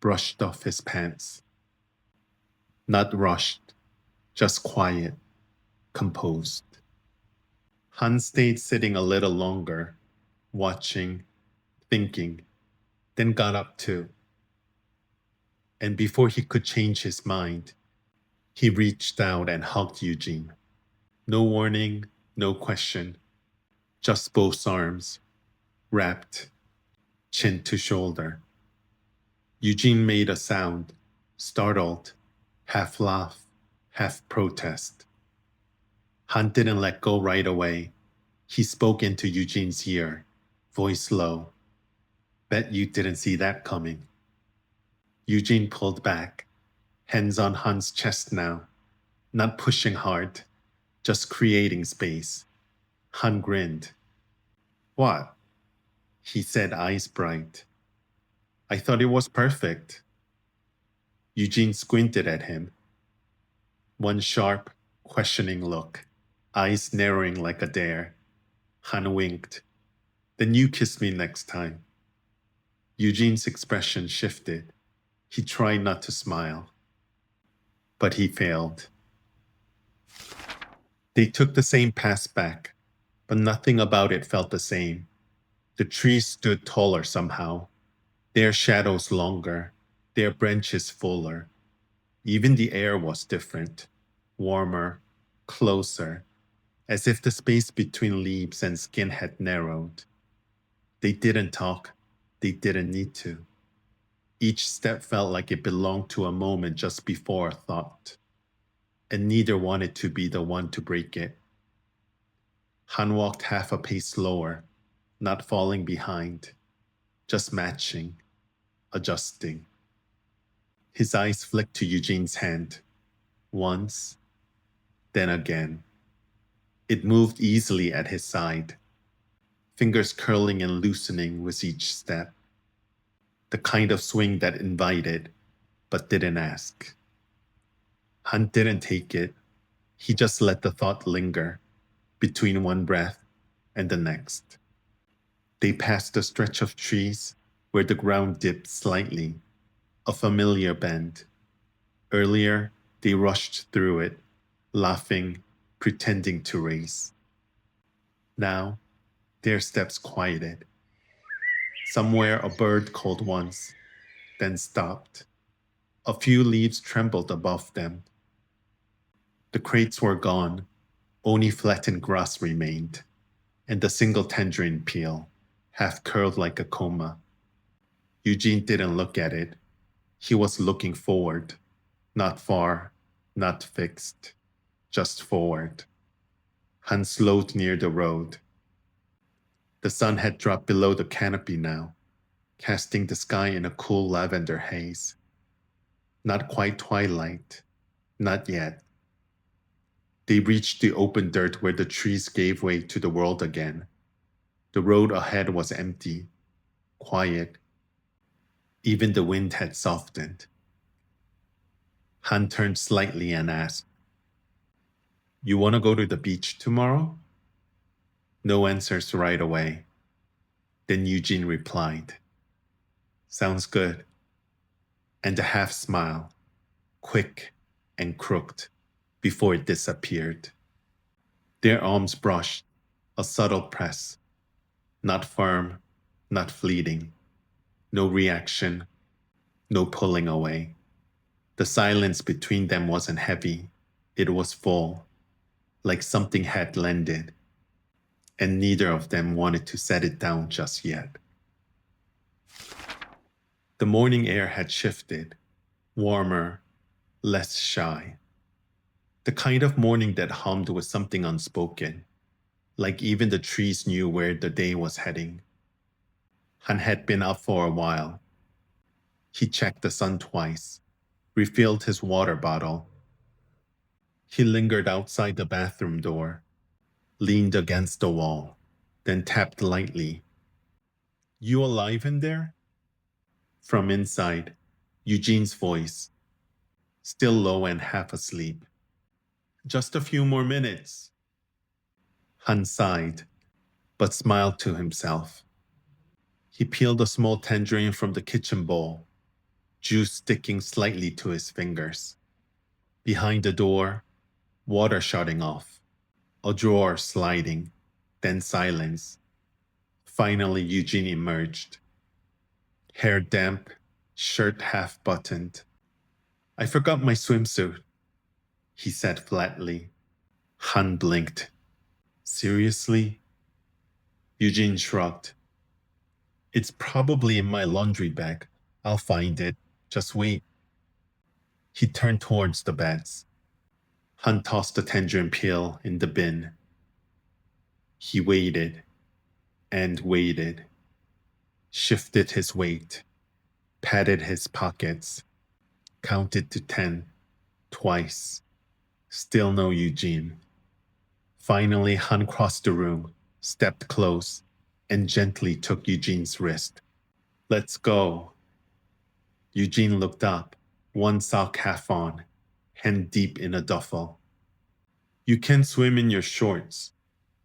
brushed off his pants. Not rushed, just quiet, composed. Han stayed sitting a little longer, watching, thinking, then got up too. And before he could change his mind, he reached out and hugged Eugene. No warning, no question, just both arms, wrapped, chin to shoulder. Eugene made a sound, startled, half laugh, half protest. Han didn't let go right away. He spoke into Eugene's ear, voice low. Bet you didn't see that coming. Eugene pulled back, hands on Han's chest now, not pushing hard, just creating space. Han grinned. What? He said, eyes bright. I thought it was perfect. Eugene squinted at him. One sharp, questioning look, eyes narrowing like a dare. Han winked. Then you kiss me next time. Eugene's expression shifted. He tried not to smile, but he failed. They took the same path back, but nothing about it felt the same. The trees stood taller somehow, their shadows longer, their branches fuller. Even the air was different, warmer, closer, as if the space between leaves and skin had narrowed. They didn't talk, they didn't need to. Each step felt like it belonged to a moment just before a thought, and neither wanted to be the one to break it. Han walked half a pace slower, not falling behind, just matching, adjusting. His eyes flicked to Eugene's hand, once, then again. It moved easily at his side, fingers curling and loosening with each step. The kind of swing that invited, but didn't ask. Han didn't take it. He just let the thought linger between one breath and the next. They passed a stretch of trees where the ground dipped slightly, a familiar bend. Earlier, they rushed through it, laughing, pretending to race. Now, their steps quieted. Somewhere a bird called once, then stopped. A few leaves trembled above them. The crates were gone, only flattened grass remained, and a single tangerine peel, half curled like a coma. Eugene didn't look at it. He was looking forward, not far, not fixed, just forward. Han slowed near the road. The sun had dropped below the canopy now, casting the sky in a cool lavender haze. Not quite twilight, not yet. They reached the open dirt where the trees gave way to the world again. The road ahead was empty, quiet. Even the wind had softened. Han turned slightly and asked, You want to go to the beach tomorrow? No answers right away. Then Eugene replied, Sounds good. And a half smile, quick and crooked, before it disappeared. Their arms brushed, a subtle press, not firm, not fleeting. No reaction, no pulling away. The silence between them wasn't heavy, it was full, like something had landed, and neither of them wanted to set it down just yet. The morning air had shifted, warmer, less shy. The kind of morning that hummed with something unspoken, like even the trees knew where the day was heading. Han had been up for a while. He checked the sun twice, refilled his water bottle. He lingered outside the bathroom door, leaned against the wall, then tapped lightly. "You alive in there?" From inside, Eugene's voice, still low and half asleep. "Just a few more minutes." Han sighed, but smiled to himself. He peeled a small tangerine from the kitchen bowl, juice sticking slightly to his fingers. Behind the door, water shutting off, a drawer sliding, then silence. Finally, Eugene emerged. Hair damp, shirt half buttoned. "I forgot my swimsuit," he said flatly. Han blinked. "Seriously?" Eugene shrugged. "It's probably in my laundry bag. I'll find it. Just wait." He turned towards the beds. Han tossed the tangerine peel in the bin. He waited and waited, shifted his weight, patted his pockets, counted to 10, twice. Still no Eugene. Finally, Han crossed the room, stepped close, and gently took Eugene's wrist. "Let's go." Eugene looked up, one sock half on, hand deep in a duffel. "You can swim in your shorts,"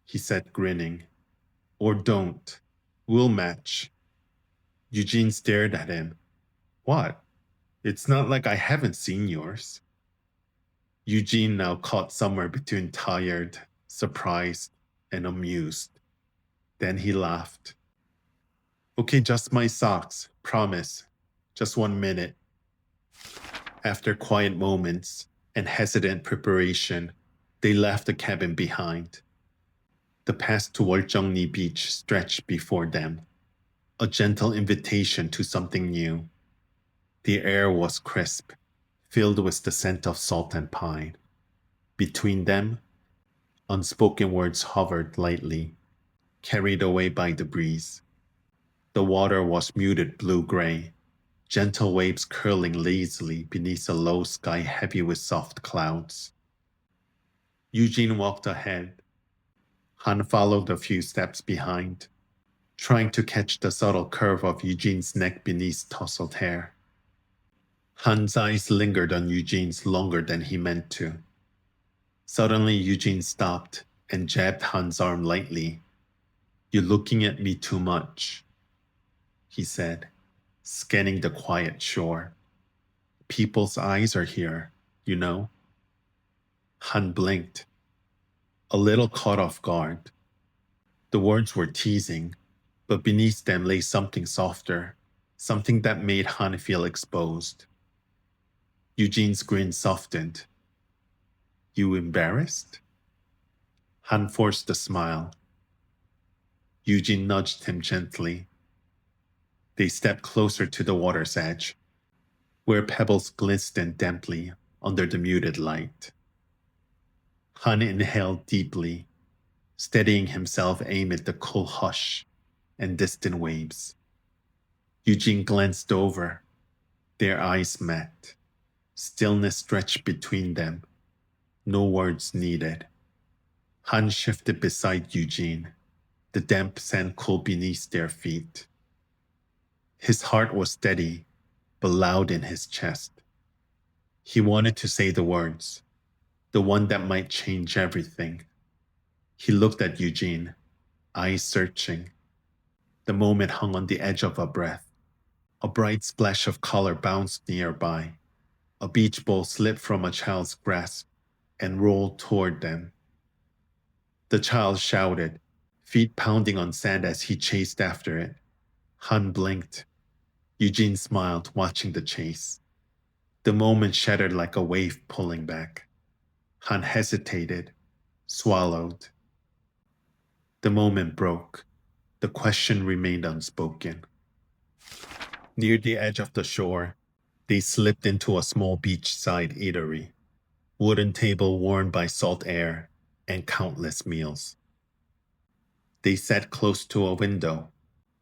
he said, grinning. "Or don't. We'll match." Eugene stared at him. "What? It's not like I haven't seen yours." Eugene now caught somewhere between tired, surprised, and amused. Then he laughed. "Okay, just my socks, promise. Just 1 minute." After quiet moments and hesitant preparation, they left the cabin behind. The path to Woljeongni Beach stretched before them, a gentle invitation to something new. The air was crisp, filled with the scent of salt and pine. Between them, unspoken words hovered lightly, carried away by the breeze. The water was muted blue-gray, gentle waves curling lazily beneath a low sky heavy with soft clouds. Eugene walked ahead. Han followed a few steps behind, trying to catch the subtle curve of Eugene's neck beneath tousled hair. Han's eyes lingered on Eugene's longer than he meant to. Suddenly, Eugene stopped and jabbed Han's arm lightly. "You're looking at me too much," he said, scanning the quiet shore. "People's eyes are here, you know." Han blinked, a little caught off guard. The words were teasing, but beneath them lay something softer, something that made Han feel exposed. Eugene's grin softened. "You embarrassed?" Han forced a smile. Eugene nudged him gently. They stepped closer to the water's edge, where pebbles glistened damply under the muted light. Han inhaled deeply, steadying himself amid the cool hush and distant waves. Eugene glanced over. Their eyes met. Stillness stretched between them. No words needed. Han shifted beside Eugene, the damp sand cool beneath their feet. His heart was steady, but loud in his chest. He wanted to say the words, the one that might change everything. He looked at Eugene, eyes searching. The moment hung on the edge of a breath. A bright splash of color bounced nearby. A beach ball slipped from a child's grasp and rolled toward them. The child shouted, feet pounding on sand as he chased after it. Han blinked. Eugene smiled, watching the chase. The moment shattered like a wave pulling back. Han hesitated, swallowed. The moment broke. The question remained unspoken. Near the edge of the shore, they slipped into a small beachside eatery, wooden table warmed by salt air and countless meals. They sat close to a window,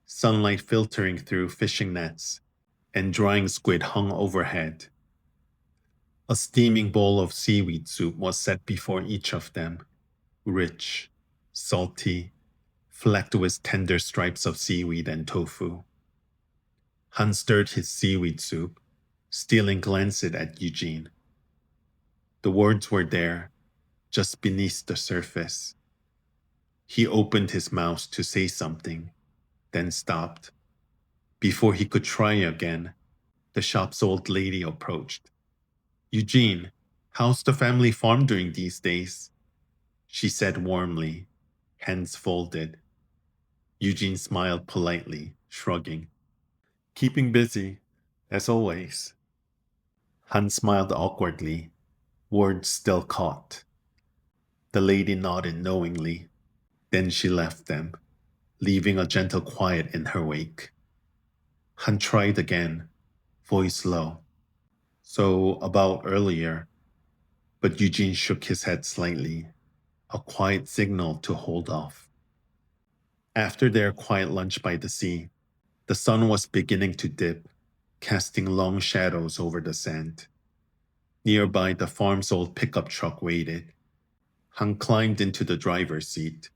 sunlight filtering through fishing nets, and drying squid hung overhead. A steaming bowl of seaweed soup was set before each of them, rich, salty, flecked with tender stripes of seaweed and tofu. Han stirred his seaweed soup, stealing glances at Eugene. The words were there, just beneath the surface. He opened his mouth to say something, then stopped. Before he could try again, the shop's old lady approached. "Eugene, how's the family farm during these days?" she said warmly, hands folded. Eugene smiled politely, shrugging. "Keeping busy, as always." Han smiled awkwardly, words still caught. The lady nodded knowingly. Then she left them, leaving a gentle quiet in her wake. Han tried again, voice low. "So, about earlier," but Eugene shook his head slightly, a quiet signal to hold off. After their quiet lunch by the sea, the sun was beginning to dip, casting long shadows over the sand. Nearby, the farm's old pickup truck waited. Han climbed into the driver's seat,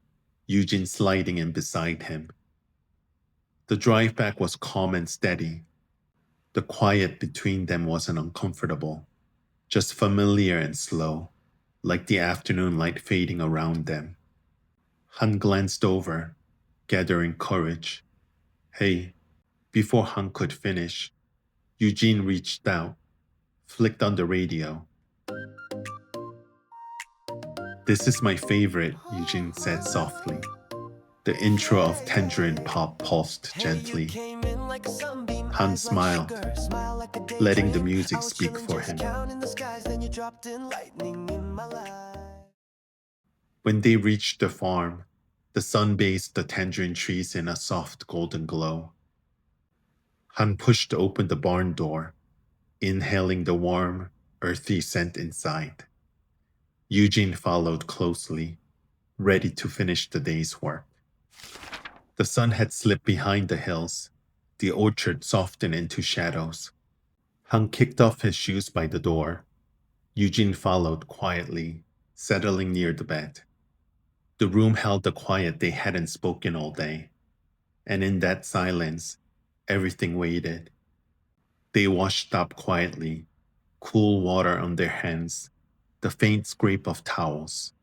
Eugene sliding in beside him. The drive back was calm and steady. The quiet between them wasn't uncomfortable, just familiar and slow, like the afternoon light fading around them. Han glanced over, gathering courage. "Hey," before Han could finish, Eugene reached out, flicked on the radio. "This is my favorite," Eugene said softly. The intro of Tangerine Pop pulsed gently. Han smiled, letting the music speak for him. When they reached the farm, the sun bathed the tangerine trees in a soft golden glow. Han pushed open the barn door, inhaling the warm, earthy scent inside. Eugene followed closely, ready to finish the day's work. The sun had slipped behind the hills, the orchard softened into shadows. Han kicked off his shoes by the door. Eugene followed quietly, settling near the bed. The room held the quiet they hadn't spoken all day, and in that silence, everything waited. They washed up quietly, cool water on their hands, the faint scrape of towels.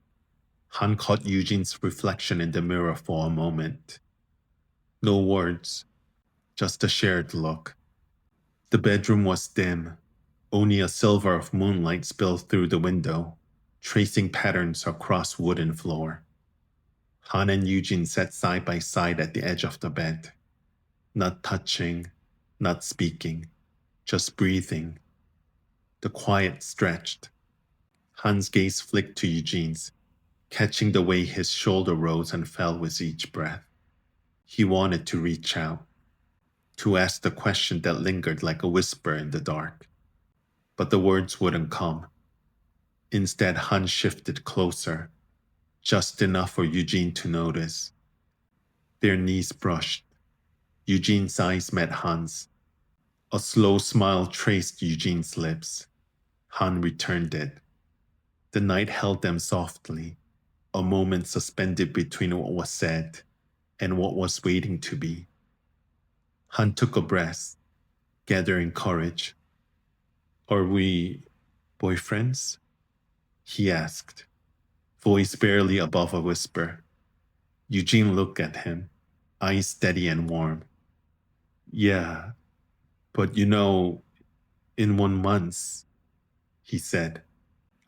Han caught Eugene's reflection in the mirror for a moment. No words, just a shared look. The bedroom was dim. Only a silver of moonlight spilled through the window, tracing patterns across wooden floor. Han and Eugene sat side by side at the edge of the bed, not touching, not speaking, just breathing. The quiet stretched. Han's gaze flicked to Eugene's, catching the way his shoulder rose and fell with each breath. He wanted to reach out, to ask the question that lingered like a whisper in the dark. But the words wouldn't come. Instead, Han shifted closer, just enough for Eugene to notice. Their knees brushed. Eugene's eyes met Han's. A slow smile traced Eugene's lips. Han returned it. The night held them softly, a moment suspended between what was said and what was waiting to be. Han took a breath, gathering courage. "Are we boyfriends?" he asked, voice barely above a whisper. Eugene looked at him, eyes steady and warm. "Yeah, but in 1 month, he said.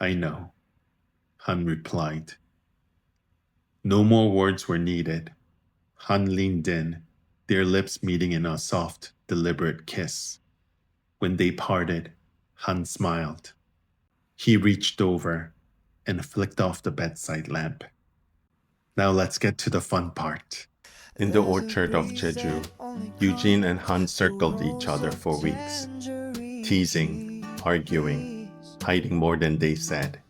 "I know," Han replied. No more words were needed. Han leaned in, their lips meeting in a soft, deliberate kiss. When they parted, Han smiled. He reached over and flicked off the bedside lamp. "Now let's get to the fun part." In the orchard of Jeju, Eugene and Han circled each other for weeks, teasing, arguing, hiding more than they said,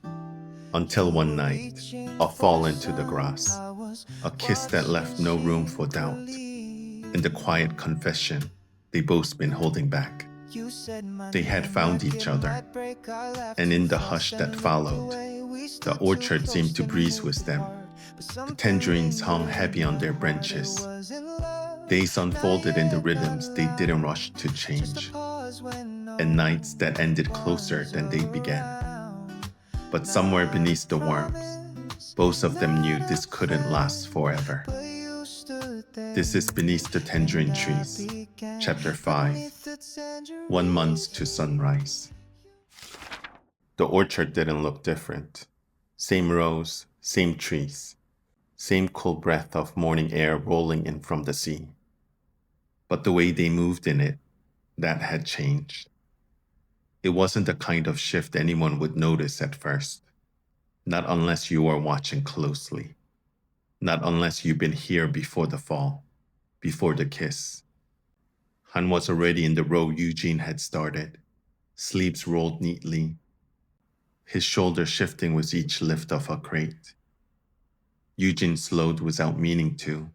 until one night, a fall into the grass, a kiss that left no room for doubt, and the quiet confession they both been holding back. They had found each other, and in the hush that followed, the orchard seemed to breeze with them. The tangerines hung heavy on their branches. Days unfolded in the rhythms they didn't rush to change, and nights that ended closer than they began. But somewhere beneath the warmth, both of them knew this couldn't last forever. This is Beneath the Tangerine Trees, Chapter 5, 1 month to Sunrise. The orchard didn't look different. Same rows, same trees, same cool breath of morning air rolling in from the sea. But the way they moved in it, that had changed. It wasn't the kind of shift anyone would notice at first. Not unless you were watching closely. Not unless you've been here before the fall, before the kiss. Han was already in the row Eugene had started, sleeves rolled neatly, his shoulders shifting with each lift of a crate. Eugene slowed without meaning to.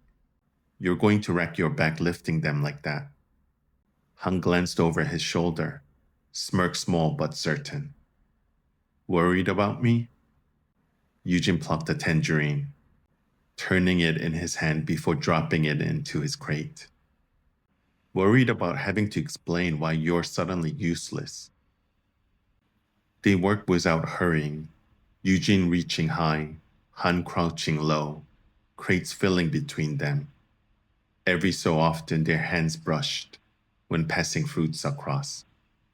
You're going to wreck your back lifting them like that. Han glanced over his shoulder, smirk small but certain. Worried about me? Eugene plucked a tangerine, turning it in his hand before dropping it into his crate. Worried about having to explain why you're suddenly useless. They worked without hurrying, Eugene reaching high, Han crouching low, crates filling between them. Every so often their hands brushed when passing fruits across.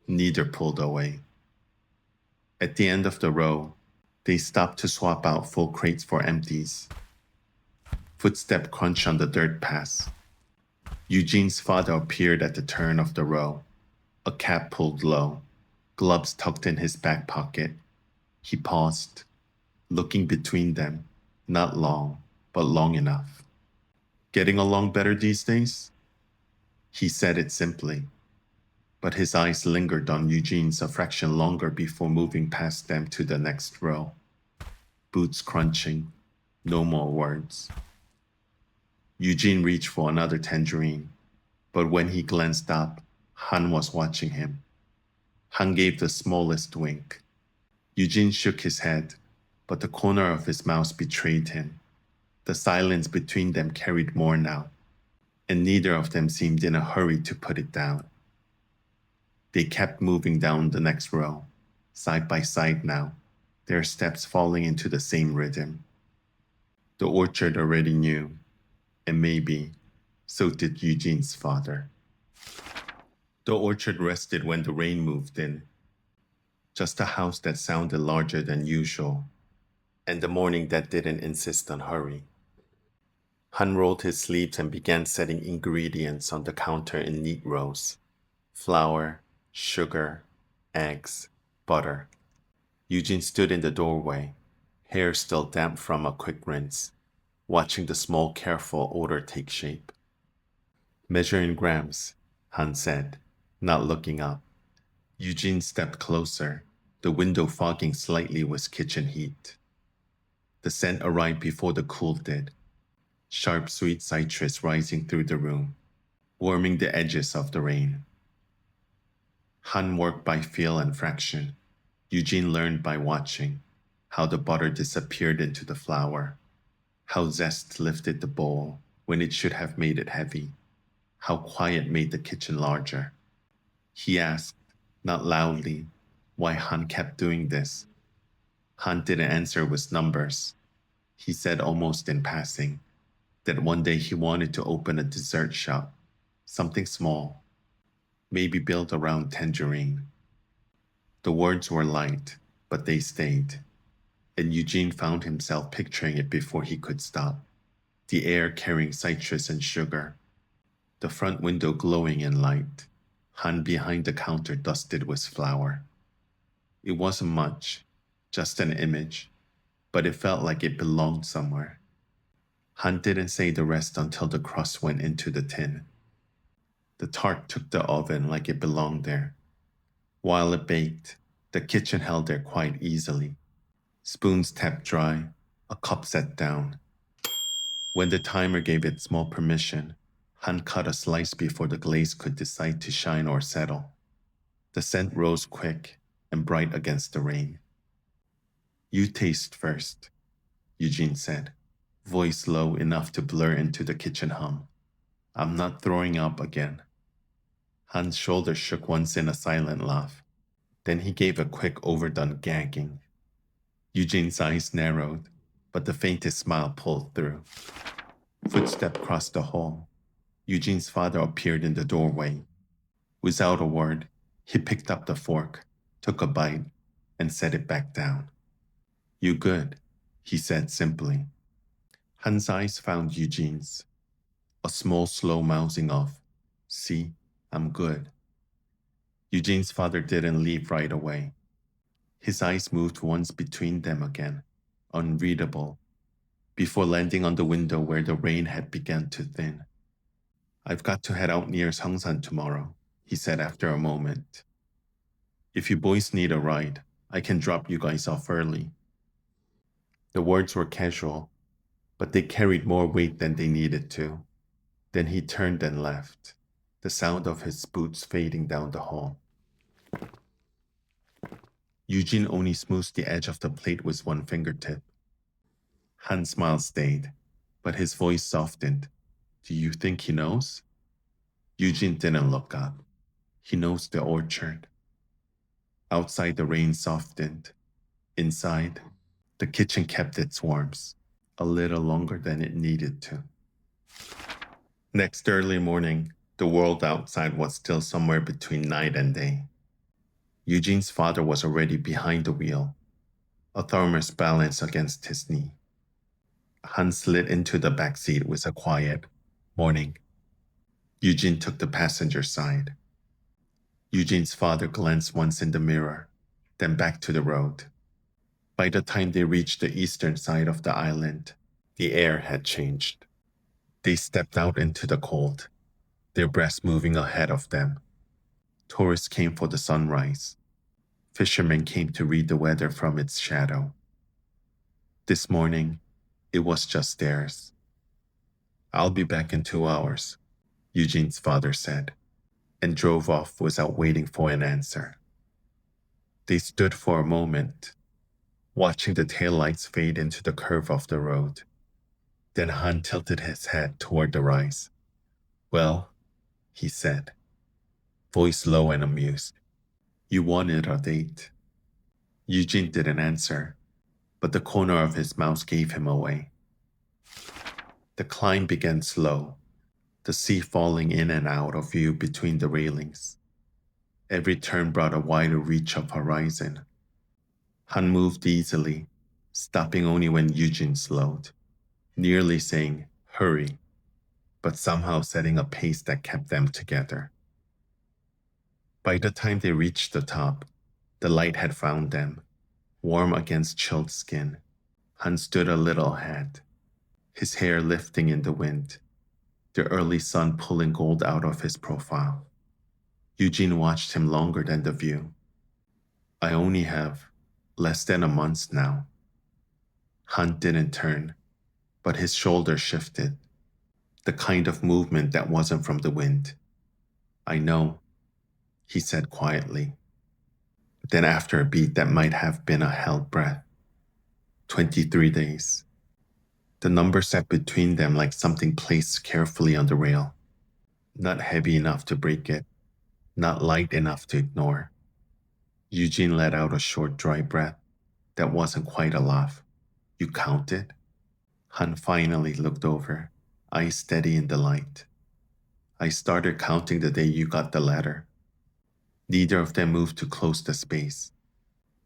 Neither pulled away. At the end of the row, they stopped to swap out full crates for empties. Footstep crunch on the dirt path. Eugene's father appeared at the turn of the row, a cap pulled low, gloves tucked in his back pocket. He paused, looking between them, not long, but long enough. Getting along better these days? He said it simply, but his eyes lingered on Eugene's a fraction longer before moving past them to the next row. Boots crunching, no more words. Eugene reached for another tangerine, but when he glanced up, Han was watching him. Han gave the smallest wink. Eugene shook his head, but the corner of his mouth betrayed him. The silence between them carried more now, and neither of them seemed in a hurry to put it down. They kept moving down the next row, side by side now, their steps falling into the same rhythm. The orchard already knew, and maybe so did Eugene's father. The orchard rested when the rain moved in. Just a house that sounded larger than usual, and the morning that didn't insist on hurry. Han rolled his sleeves and began setting ingredients on the counter in neat rows. Flour, sugar, eggs, butter. Eugene stood in the doorway, hair still damp from a quick rinse, watching the small, careful order take shape. Measure in grams, Han said, not looking up. Eugene stepped closer, the window fogging slightly with kitchen heat. The scent arrived before the cool did, sharp sweet citrus rising through the room, warming the edges of the rain. Han worked by feel and fraction. Eugene learned by watching how the butter disappeared into the flour, how zest lifted the bowl when it should have made it heavy, how quiet made the kitchen larger. He asked, not loudly, why Han kept doing this. Han didn't answer with numbers. He said almost in passing that one day he wanted to open a dessert shop, something small, maybe built around tangerine. The words were light, but they stayed, and Eugene found himself picturing it before he could stop. The air carrying citrus and sugar, the front window glowing in light, Han behind the counter dusted with flour. It wasn't much, just an image, but it felt like it belonged somewhere. Han didn't say the rest until the crust went into the tin. The tart took the oven like it belonged there. While it baked, the kitchen held there quite easily. Spoons tapped dry, a cup set down. When the timer gave it small permission, Han cut a slice before the glaze could decide to shine or settle. The scent rose quick and bright against the rain. "You taste first," Eugene said, voice low enough to blur into the kitchen hum. "I'm not throwing up again." Han's shoulders shook once in a silent laugh. Then he gave a quick overdone gagging. Eugene's eyes narrowed, but the faintest smile pulled through. Footsteps crossed the hall. Eugene's father appeared in the doorway. Without a word, he picked up the fork, took a bite, and set it back down. "You good?" he said simply. Han's eyes found Eugene's. A small, slow mouthing of, "See, I'm good." Eugene's father didn't leave right away. His eyes moved once between them again, unreadable, before landing on the window where the rain had begun to thin. "I've got to head out near Sangsan tomorrow," he said after a moment. "If you boys need a ride, I can drop you guys off early." The words were casual, but they carried more weight than they needed to. Then he turned and left, the sound of his boots fading down the hall. Eugene only smoothed the edge of the plate with one fingertip. Han's smile stayed, but his voice softened. "Do you think he knows?" Eugene didn't look up. "He knows the orchard." Outside, the rain softened. Inside, the kitchen kept its warmth, a little longer than it needed to. Next early morning, the world outside was still somewhere between night and day. Eugene's father was already behind the wheel, a thermos balanced against his knee. Han slid into the back seat with a quiet, "Morning." Eugene took the passenger side. Eugene's father glanced once in the mirror, then back to the road. By the time they reached the eastern side of the island, the air had changed. They stepped out into the cold, their breaths moving ahead of them. Tourists came for the sunrise. Fishermen came to read the weather from its shadow. This morning, it was just theirs. "I'll be back in 2 hours," Eugene's father said, and drove off without waiting for an answer. They stood for a moment, watching the taillights fade into the curve of the road. Then Han tilted his head toward the rise. "Well," he said, voice low and amused, "you wanted a date." Eugene didn't answer, but the corner of his mouth gave him away. The climb began slow, the sea falling in and out of view between the railings. Every turn brought a wider reach of horizon. Han moved easily, stopping only when Eugene slowed, nearly saying, "Hurry," but somehow setting a pace that kept them together. By the time they reached the top, the light had found them, warm against chilled skin. Han stood a little ahead, his hair lifting in the wind, the early sun pulling gold out of his profile. Eugene watched him longer than the view. "I only have less than a month now." Han didn't turn, but his shoulders shifted, the kind of movement that wasn't from the wind. "I know," he said quietly. Then after a beat that might have been a held breath, 23 days. The number sat between them like something placed carefully on the rail, not heavy enough to break it, not light enough to ignore. Eugene let out a short, dry breath that wasn't quite a laugh. "You counted?" Han finally looked over, eyes steady in the light. "I started counting the day you got the letter." Neither of them moved to close the space,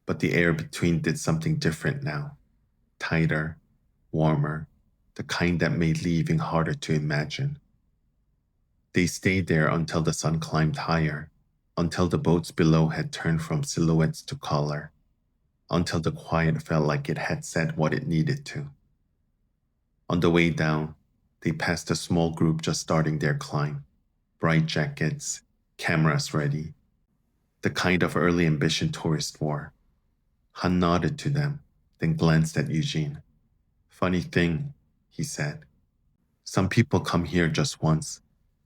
but the air between did something different now. Tighter, warmer, the kind that made leaving harder to imagine. They stayed there until the sun climbed higher, until the boats below had turned from silhouettes to color, until the quiet felt like it had said what it needed to. On the way down, they passed a small group just starting their climb. bright jackets, cameras ready, the kind of early ambition tourists wore. Han nodded to them, then glanced at Eugene. Funny thing, he said. Some people come here just once,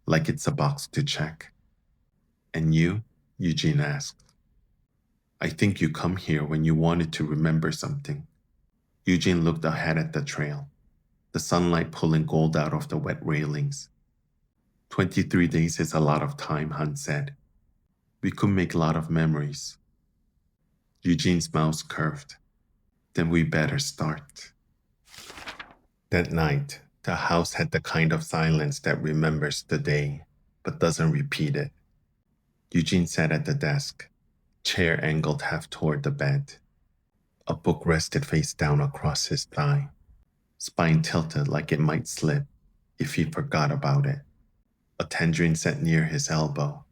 like it's a box to check. And you? Eugene asked. I think you come here when you wanted to remember something. Eugene looked ahead at the trail, the sunlight pulling gold out of the wet railings. 23 days is a lot of time, Han said. We could make a lot of memories. Eugene's mouth curved. Then we better start. That night, the house had the kind of silence that remembers the day, but doesn't repeat it. Eugene sat at the desk, chair angled half toward the bed. A book rested face down across his thigh, spine tilted like it might slip if he forgot about it. A tangerine sat near his elbow,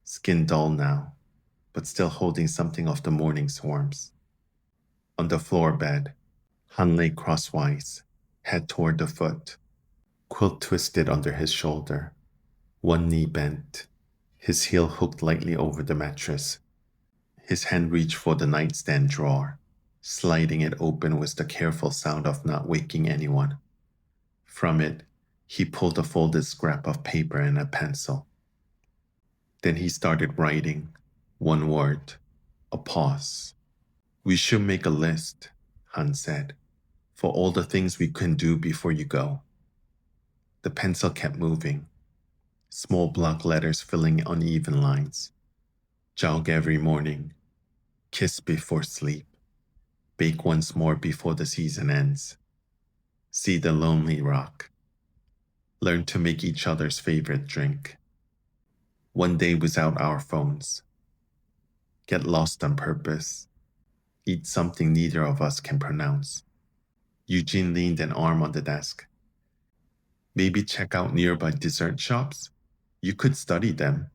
skin dull now, but still holding something of the morning's warmth. On the floor bed, Han lay crosswise, head toward the foot, quilt twisted under his shoulder, one knee bent, his heel hooked lightly over the mattress. His hand reached for the nightstand drawer, sliding it open with the careful sound of not waking anyone. From it, he pulled a folded scrap of paper and a pencil. Then he started writing, one word, a pause. We should make a list, Han said, for all the things we can do before you go. The pencil kept moving, small block letters filling uneven lines. Jog every morning, kiss before sleep, bake once more before the season ends, see the lonely rock, learn to make each other's favorite drink, one day without our phones, get lost on purpose, eat something neither of us can pronounce. Eugene leaned an arm on the desk. Maybe check out nearby dessert shops? You could study them.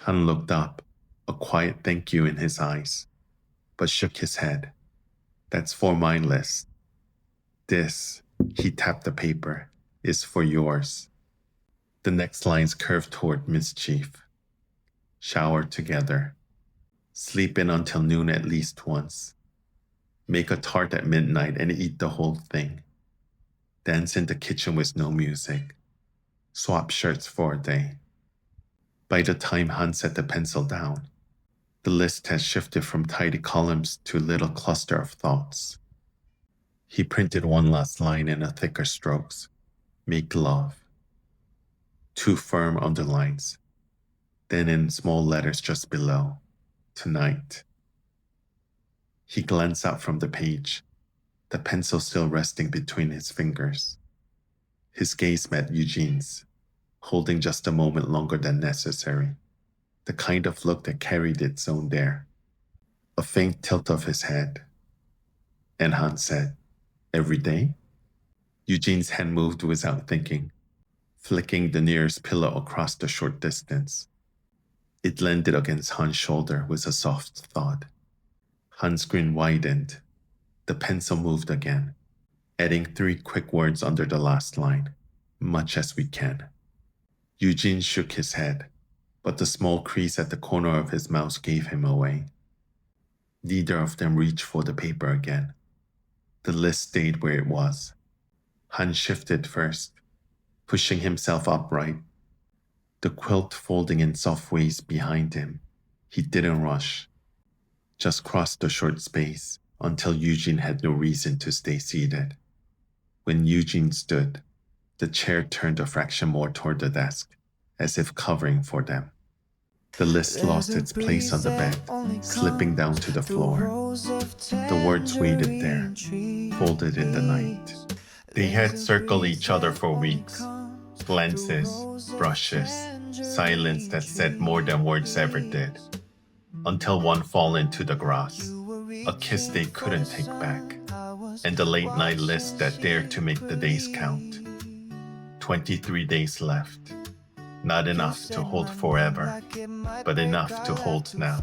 Han looked up, a quiet thank you in his eyes, but shook his head. That's for my list. This, he tapped the paper, is for yours. The next lines curved toward mischief. Shower together. Sleep in until noon at least once. Make a tart at midnight and eat the whole thing. Dance in the kitchen with no music. Swap shirts for a day. By the time Han set the pencil down, the list had shifted from tidy columns to a little cluster of thoughts. He printed one last line in a thicker strokes. Make love. 2 firm underlines. Then in small letters just below, tonight. He glanced out from the page, the pencil still resting between his fingers. His gaze met Eugene's, holding just a moment longer than necessary, the kind of look that carried its own dare. A faint tilt of his head. And Han said, every day? Eugene's hand moved without thinking, flicking the nearest pillow across the short distance. It landed against Han's shoulder with a soft thud. Han's grin widened. The pencil moved again, adding 3 quick words under the last line, much as we can. Eugene shook his head, but the small crease at the corner of his mouth gave him away. Neither of them reached for the paper again. The list stayed where it was. Han shifted first, pushing himself upright, the quilt folding in soft waves behind him. He didn't rush, just crossed the short space until Eugene had no reason to stay seated. When Eugene stood, the chair turned a fraction more toward the desk, as if covering for them. The list lost its place on the bed, slipping down to the floor. The words waited there, folded in the night. They had circled each other for weeks. Glances, brushes, silence that said more than words ever did. Until one fall into the grass, a kiss they couldn't take back, and the late night list that dared to make the days count. 23 days left. Not enough to hold forever, but enough to hold now.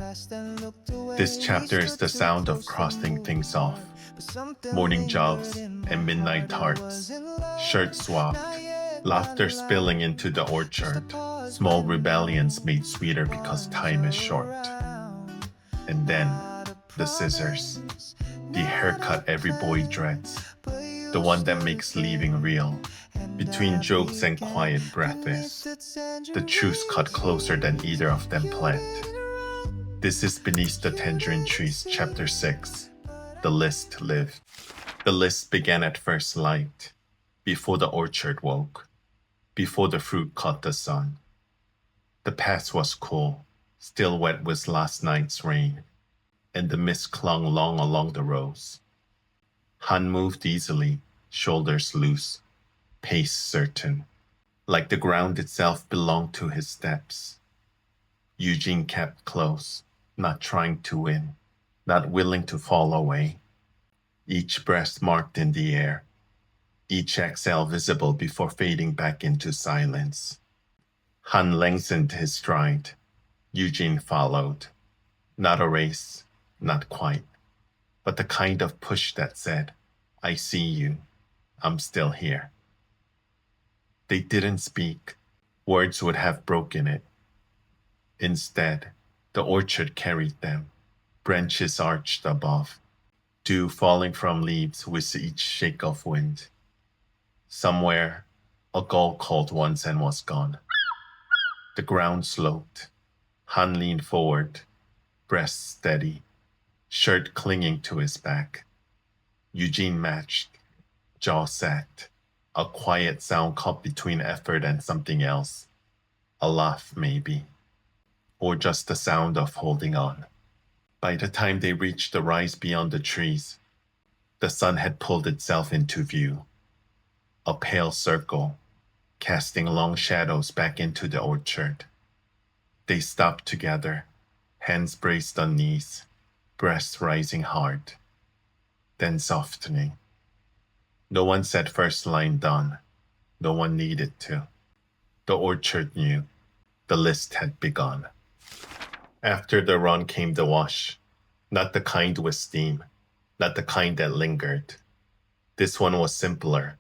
This chapter is the sound of crossing things off. Morning jogs and midnight tarts, shirts swapped, laughter spilling into the orchard, Small rebellions made sweeter because time is short. And then, the scissors. The haircut every boy dreads. The one that makes leaving real. Between jokes and quiet breaths. The truth cut closer than either of them planned. This is Beneath the Tangerine Trees, Chapter 6. The List Lived. The list began at first light, before the orchard woke, before the fruit caught the sun. The path was cool, still wet with last night's rain, and the mist clung long along the rows. Han moved easily, shoulders loose, pace certain, like the ground itself belonged to his steps. Eugene kept close, not trying to win, not willing to fall away. Each breath marked in the air, each exhale visible before fading back into silence. Han lengthened his stride. Eugene followed. Not a race, not quite, but the kind of push that said, I see you, I'm still here. They didn't speak. Words would have broken it. Instead, the orchard carried them, branches arched above, dew falling from leaves with each shake of wind. Somewhere, a gull called once and was gone. The ground sloped. Han leaned forward, breast steady, shirt clinging to his back. Eugene matched, jaw set, a quiet sound caught between effort and something else. A laugh, maybe, or just the sound of holding on. By the time they reached the rise beyond the trees, the sun had pulled itself into view. A pale circle, casting long shadows back into the orchard. They stopped together, hands braced on knees, breasts rising hard, then softening. No one said first line done. No one needed to. The orchard knew. The list had begun. After the run came the wash, not the kind with steam, not the kind that lingered. This one was simpler.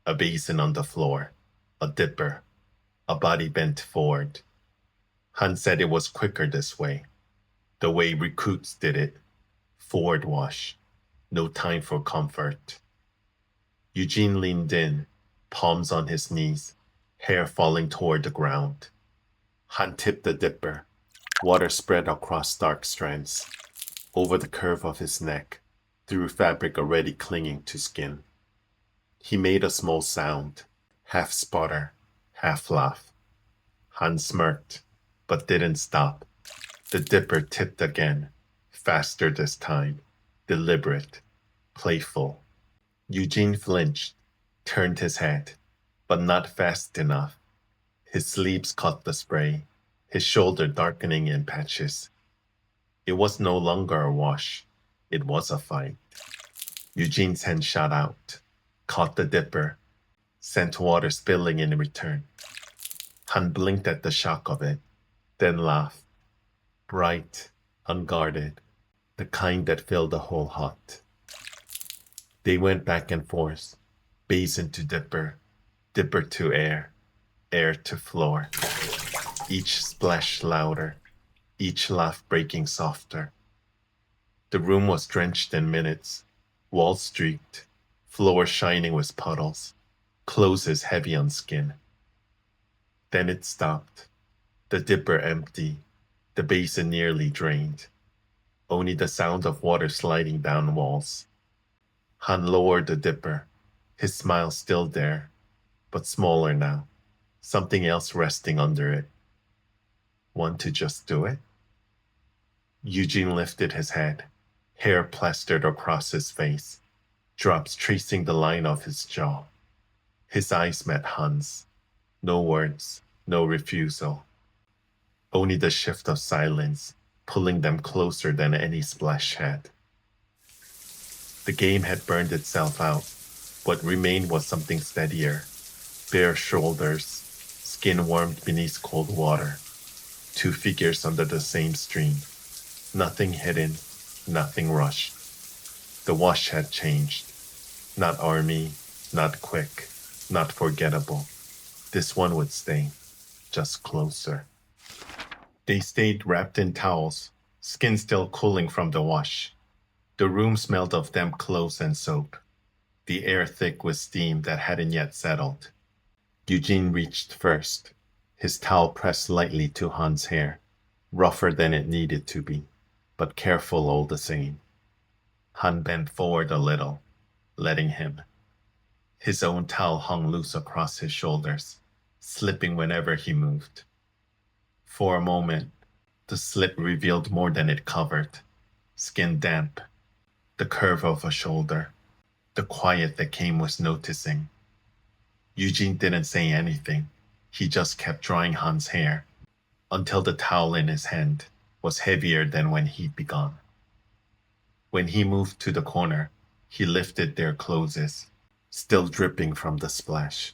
A basin on the floor, a dipper, a body bent forward. Han said it was quicker this way, the way recruits did it. Forward wash, no time for comfort. Eugene leaned in, palms on his knees, hair falling toward the ground. Han tipped the dipper. Water spread across dark strands, over the curve of his neck, through fabric already clinging to skin. He made a small sound, half sputter, half laugh. Han smirked, but didn't stop. The dipper tipped again, faster this time, deliberate, playful. Eugene flinched, turned his head, but not fast enough. His sleeves caught the spray, his shoulder darkening in patches. It was no longer a wash. It was a fight. Eugene's hand shot out, caught the dipper, sent water spilling in return. Han blinked at the shock of it, then laughed. Bright, unguarded, the kind that filled the whole hut. They went back and forth, basin to dipper, dipper to air, air to floor. Each splash louder, each laugh breaking softer. The room was drenched in minutes, walls streaked, floor shining with puddles, clothes heavy on skin. Then it stopped, the dipper empty, the basin nearly drained. Only the sound of water sliding down walls. Han lowered the dipper, his smile still there, but smaller now, something else resting under it. Want to just do it? Eugene lifted his head, hair plastered across his face, drops tracing the line of his jaw. His eyes met Han's. No words, no refusal. Only the shift of silence, pulling them closer than any splash had. The game had burned itself out. What remained was something steadier. Bare shoulders, skin warmed beneath cold water. Two figures under the same stream. Nothing hidden, nothing rushed. The wash had changed. Not army, not quick, not forgettable. This one would stay, just closer. They stayed wrapped in towels, skin still cooling from the wash. The room smelled of damp clothes and soap, the air thick with steam that hadn't yet settled. Eugene reached first, his towel pressed lightly to Han's hair, rougher than it needed to be, but careful all the same. Han bent forward a little, letting him. His own towel hung loose across his shoulders, slipping whenever he moved. For a moment, the slit revealed more than it covered. Skin damp, the curve of a shoulder, the quiet that came with noticing. Eugene didn't say anything. He just kept drying Han's hair until the towel in his hand was heavier than when he'd begun. When he moved to the corner, he lifted their clothes, still dripping from the splash.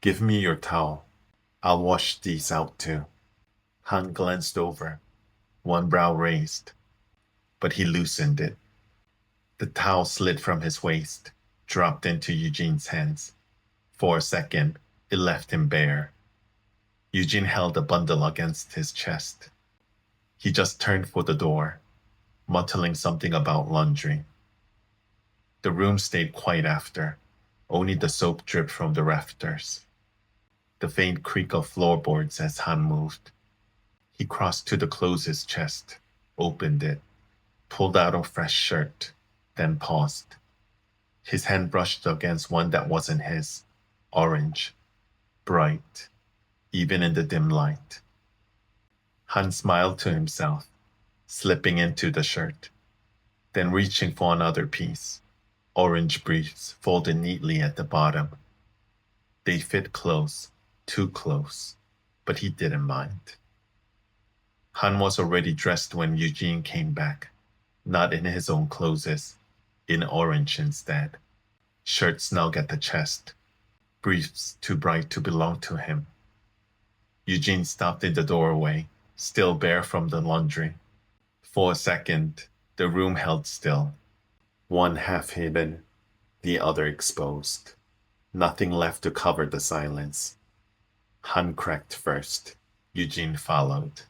"Give me your towel. I'll wash these out too." Han glanced over, one brow raised, but he loosened it. The towel slid from his waist, dropped into Eugene's hands. For a second, it left him bare. Eugene held the bundle against his chest. He just turned for the door, muttering something about laundry. The room stayed quiet after. Only the soap dripped from the rafters. The faint creak of floorboards as Han moved. He crossed to the clothes chest, opened it, pulled out a fresh shirt, then paused. His hand brushed against one that wasn't his, orange, bright, even in the dim light. Han smiled to himself, slipping into the shirt, then reaching for another piece, orange briefs folded neatly at the bottom. They fit close, too close, but he didn't mind. Han was already dressed when Eugene came back, not in his own clothes, in orange instead. Shirt snug at the chest, briefs too bright to belong to him. Eugene stopped in the doorway, still bare from the laundry. For a second, the room held still, one half hidden, the other exposed. Nothing left to cover the silence. Han cracked first, Eugene followed.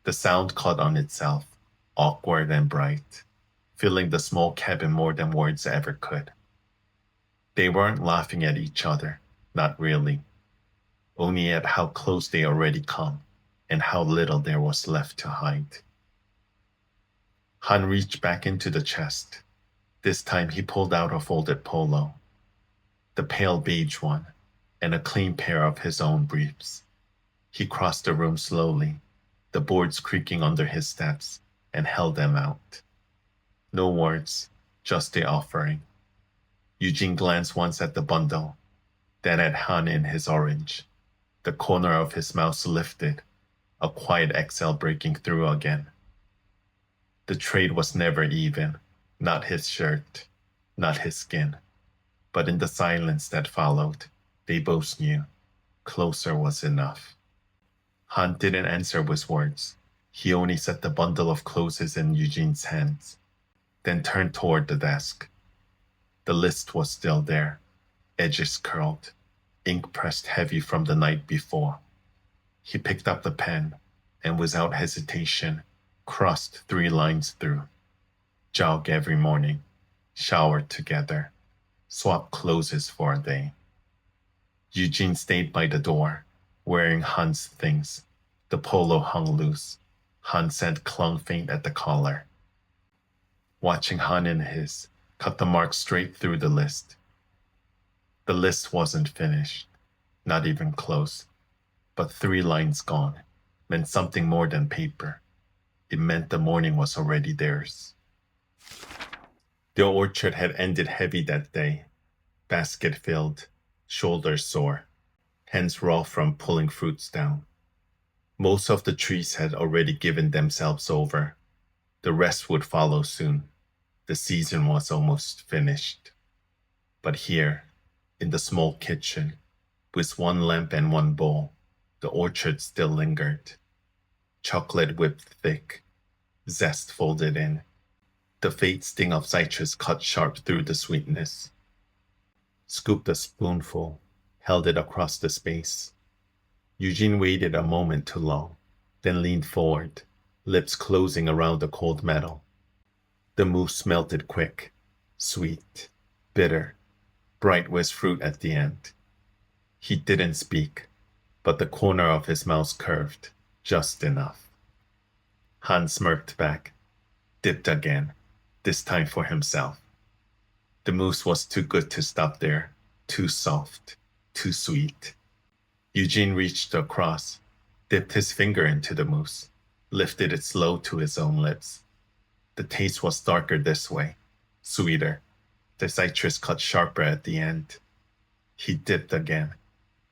The sound caught on itself, awkward and bright, filling the small cabin more than words ever could. They weren't laughing at each other, not really, only at how close they already come and how little there was left to hide. Han reached back into the chest. This time he pulled out a folded polo, the pale beige one, and a clean pair of his own briefs. He crossed the room slowly, the boards creaking under his steps, and held them out. No words, just the offering. Eugene glanced once at the bundle, then at Han in his orange. The corner of his mouth lifted, a quiet exhale breaking through again. The trade was never even, not his shirt, not his skin. But in the silence that followed, they both knew, closer was enough. Han didn't answer with words. He only set the bundle of clothes in Eugene's hands, then turned toward the desk. The list was still there, edges curled, ink pressed heavy from the night before. He picked up the pen and without hesitation, crossed 3 lines through. Jog every morning, shower together, swap clothes for a day. Eugene stayed by the door, wearing Han's things. The polo hung loose. Han's scent clung faint at the collar. Watching Han in his, cut the mark straight through the list. The list wasn't finished, not even close, but 3 lines gone meant something more than paper. It meant the morning was already theirs. The orchard had ended heavy that day, basket filled, shoulders sore, hands raw from pulling fruits down. Most of the trees had already given themselves over. The rest would follow soon. The season was almost finished. But here, in the small kitchen, with 1 lamp and 1 bowl, the orchard still lingered. Chocolate whipped thick, zest folded in. The faint sting of citrus cut sharp through the sweetness. Scooped a spoonful, held it across the space. Eugene waited a moment too long, then leaned forward, lips closing around the cold metal. The mousse melted quick, sweet, bitter, bright with fruit at the end. He didn't speak, but the corner of his mouth curved, just enough. Han smirked back, dipped again, this time for himself. The mousse was too good to stop there, too soft, too sweet. Eugene reached across, dipped his finger into the mousse, lifted it slow to his own lips. The taste was darker this way, sweeter. The citrus cut sharper at the end. He dipped again.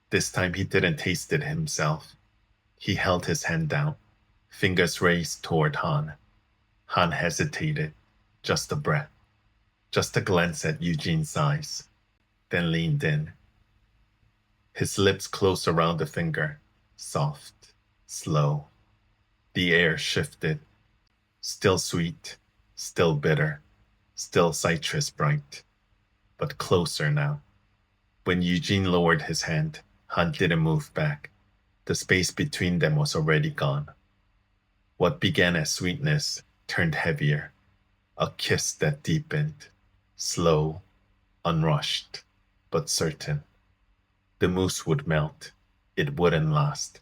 This time he didn't taste it himself. He held his hand down, fingers raised toward Han. Han hesitated, just a breath, just a glance at Eugene's eyes, then leaned in. His lips closed around the finger, soft, slow. The air shifted. Still sweet, still bitter, still citrus bright, but closer now. When Eugene lowered his hand, Han didn't move back. The space between them was already gone. What began as sweetness turned heavier, a kiss that deepened, slow, unrushed, but certain. The mousse would melt, it wouldn't last.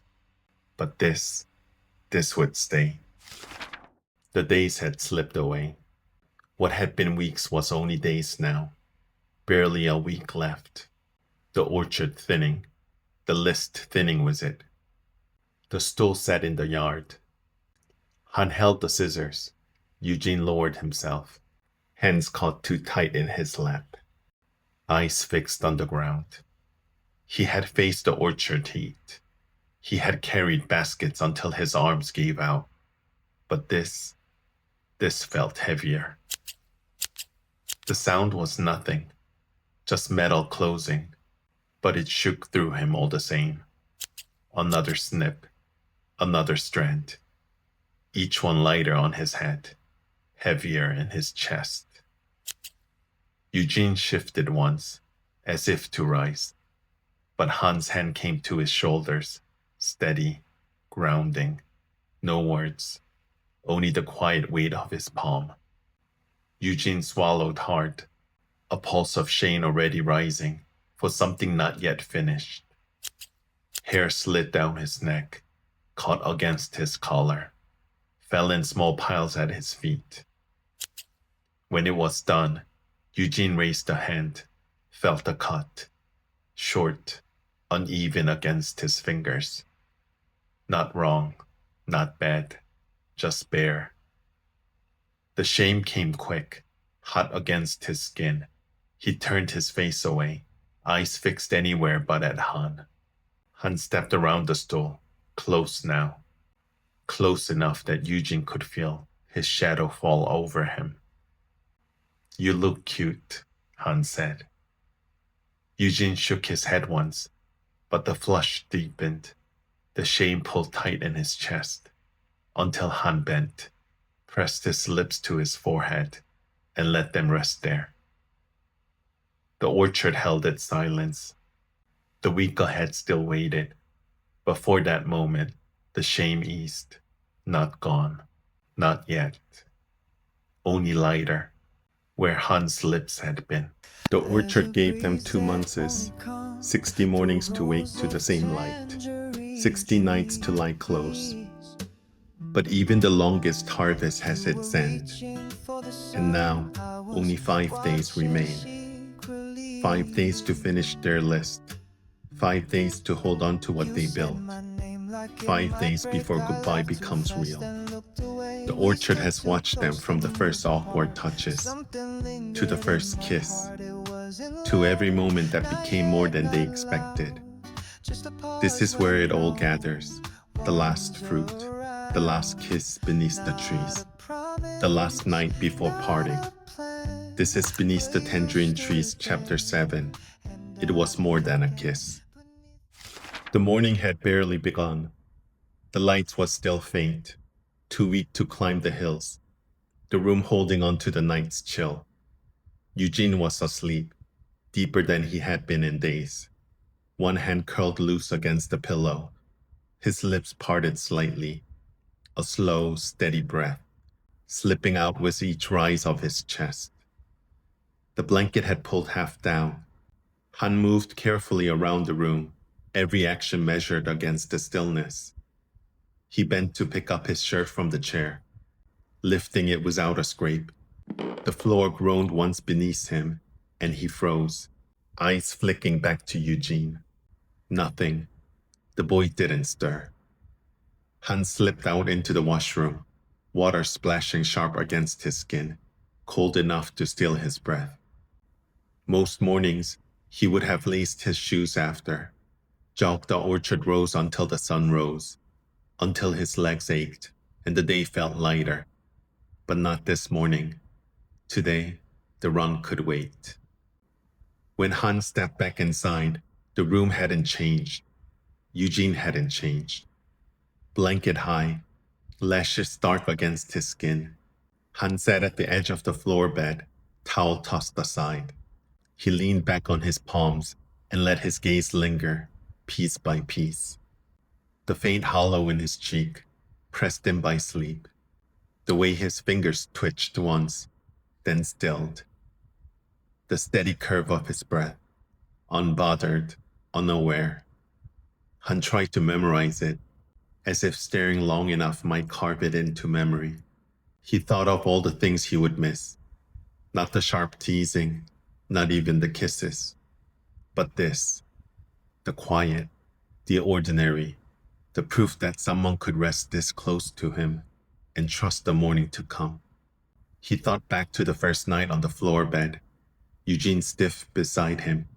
But this would stay. The days had slipped away. What had been weeks was only days now. Barely a week left. The orchard thinning. The list thinning with it. The stool sat in the yard. Han held the scissors. Eugene lowered himself. Hands caught too tight in his lap. Eyes fixed on the ground. He had faced the orchard heat. He had carried baskets until his arms gave out. But this felt heavier. The sound was nothing, just metal closing, but it shook through him all the same. Another snip, another strand, each one lighter on his head, heavier in his chest. Eugene shifted once, as if to rise, but Han's hand came to his shoulders, steady, grounding, no words, only the quiet weight of his palm. Eugene swallowed hard, a pulse of shame already rising for something not yet finished. Hair slid down his neck, caught against his collar, fell in small piles at his feet. When it was done, Eugene raised a hand, felt a cut, short, uneven against his fingers. Not wrong, not bad, just bare. The shame came quick, hot against his skin. He turned his face away, eyes fixed anywhere but at Han. Han stepped around the stool, close now. Close enough that Eugene could feel his shadow fall over him. "You look cute," Han said. Eugene shook his head once, but the flush deepened. The shame pulled tight in his chest, until Han bent, pressed his lips to his forehead, and let them rest there. The orchard held its silence. The week ahead still waited, but for that moment, the shame eased, not gone, not yet. Only lighter, where Han's lips had been. The orchard gave them 2 months, 60 mornings to wake to the same light, 60 nights to lie close. But even the longest harvest has its end, and now only 5 days remain. 5 days to finish their list, 5 days to hold on to what they built, 5 days before goodbye becomes real. The orchard has watched them from the first awkward touches, to the first kiss, to every moment that became more than they expected. This is where it all gathers, the last fruit, the last kiss beneath the trees, the last night before parting. This is Beneath the Tangerine Trees, Chapter 7. It was more than a kiss. The morning had barely begun. The light was still faint, too weak to climb the hills, the room holding on to the night's chill. Eugene was asleep, deeper than he had been in days. One hand curled loose against the pillow, His lips parted slightly, a slow, steady breath, slipping out with each rise of his chest. The blanket had pulled half down. Han moved carefully around the room, every action measured against the stillness. He bent to pick up his shirt from the chair, lifting it without a scrape. The floor groaned once beneath him, and he froze, eyes flicking back to Eugene. Nothing. The boy didn't stir. Han slipped out into the washroom, water splashing sharp against his skin, cold enough to steal his breath. Most mornings, he would have laced his shoes after, jogged the orchard rows until the sun rose, until his legs ached and the day felt lighter. But not this morning. Today, the run could wait. When Han stepped back inside, the room hadn't changed. Eugene hadn't changed. Blanket high, lashes dark against his skin. Han sat at the edge of the floor bed, towel tossed aside. He leaned back on his palms and let his gaze linger, piece by piece. The faint hollow in his cheek, pressed in by sleep. The way his fingers twitched once, then stilled. The steady curve of his breath, unbothered, unaware. Han tried to memorize it, as if staring long enough might carve it into memory. He thought of all the things he would miss. Not the sharp teasing, not even the kisses. But this, the quiet, the ordinary, the proof that someone could rest this close to him and trust the morning to come. He thought back to the first night on the floor bed, Eugene stiff beside him,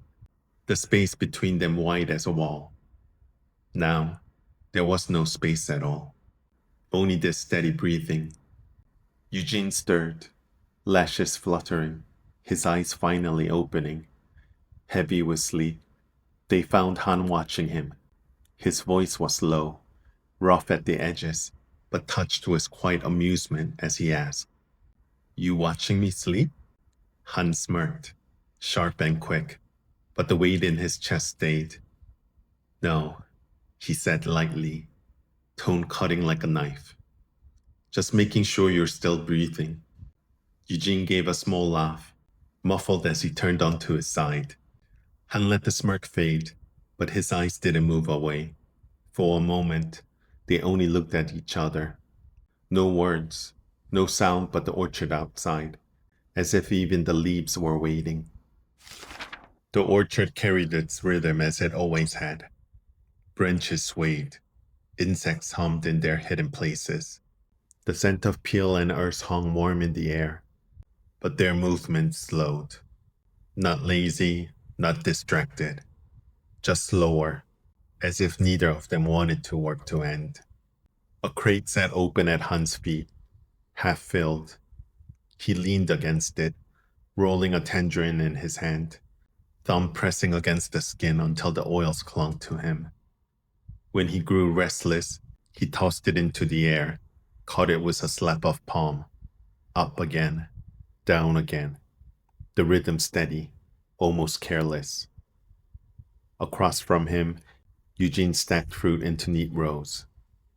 the space between them wide as a wall. Now, there was no space at all, only this steady breathing. Eugene stirred, lashes fluttering, his eyes finally opening. Heavy with sleep, they found Han watching him. His voice was low, rough at the edges, but touched with quiet amusement as he asked, "You watching me sleep?" Han smirked, sharp and quick, but the weight in his chest stayed. "No," he said lightly, tone cutting like a knife. "Just making sure you're still breathing." Eugene gave a small laugh, muffled as he turned onto his side. Han let the smirk fade, but his eyes didn't move away. For a moment, they only looked at each other. No words, no sound but the orchard outside, as if even the leaves were waiting. The orchard carried its rhythm as it always had. Branches swayed, insects hummed in their hidden places. The scent of peel and earth hung warm in the air, but their movements slowed. Not lazy, not distracted, just slower, as if neither of them wanted to work to end. A crate sat open at Han's feet, half filled. He leaned against it, rolling a tangerine in his hand, thumb pressing against the skin until the oils clung to him. When he grew restless, he tossed it into the air, caught it with a slap of palm. Up again, down again. The rhythm steady, almost careless. Across from him, Eugene stacked fruit into neat rows.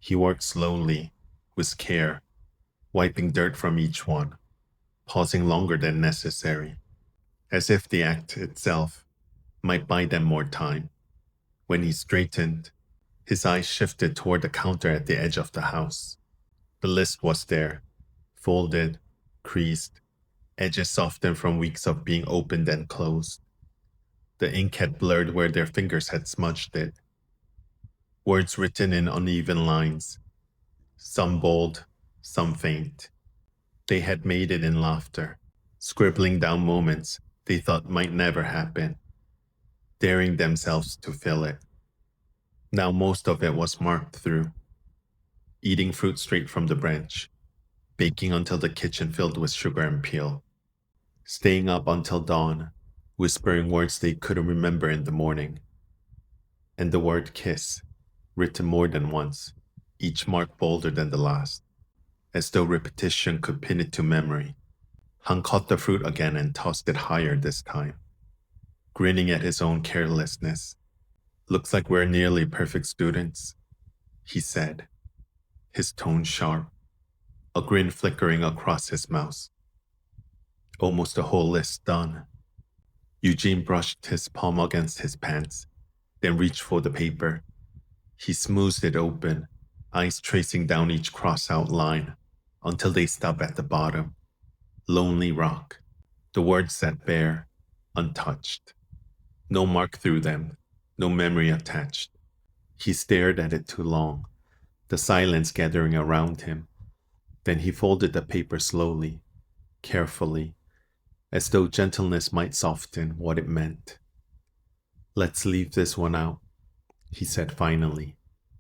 He worked slowly, with care, wiping dirt from each one, pausing longer than necessary, as if the act itself might buy them more time. When he straightened, his eyes shifted toward the counter at the edge of the house. The list was there, folded, creased, edges softened from weeks of being opened and closed. The ink had blurred where their fingers had smudged it. Words written in uneven lines, some bold, some faint. They had made it in laughter, scribbling down moments they thought might never happen, daring themselves to fill it. Now most of it was marked through. Eating fruit straight from the branch, baking until the kitchen filled with sugar and peel, staying up until dawn, whispering words they couldn't remember in the morning. And the word kiss, written more than once, each mark bolder than the last, as though repetition could pin it to memory. Han caught the fruit again and tossed it higher this time, grinning at his own carelessness. "Looks like we're nearly perfect students," he said, his tone sharp, a grin flickering across his mouth. Almost the whole list done. Eugene brushed his palm against his pants, then reached for the paper. He smoothed it open, eyes tracing down each crossed-out line until they stopped at the bottom. Lonely Rock. The words sat bare, untouched. No mark through them, no memory attached. He stared at it too long, the silence gathering around him. Then he folded the paper slowly, carefully, as though gentleness might soften what it meant. "Let's leave this one out," he said finally,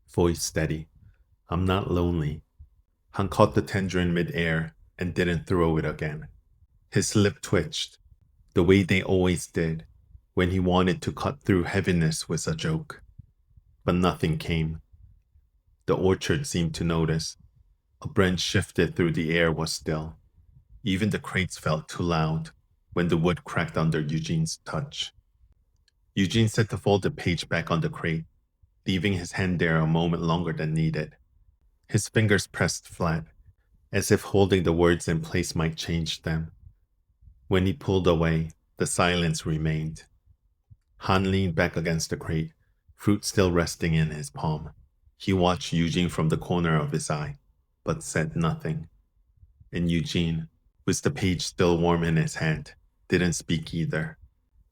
voice steady. "I'm not lonely." Han caught the tangerine mid-air and didn't throw it again. His lip twitched, the way they always did, when he wanted to cut through heaviness with a joke. But nothing came. The orchard seemed to notice. A branch shifted through the air was still. Even the crates felt too loud when the wood cracked under Eugene's touch. Eugene set the folded page back on the crate, leaving his hand there a moment longer than needed. His fingers pressed flat, as if holding the words in place might change them. When he pulled away, the silence remained. Han leaned back against the crate, fruit still resting in his palm. He watched Eugene from the corner of his eye, but said nothing. And Eugene, with the page still warm in his hand, didn't speak either.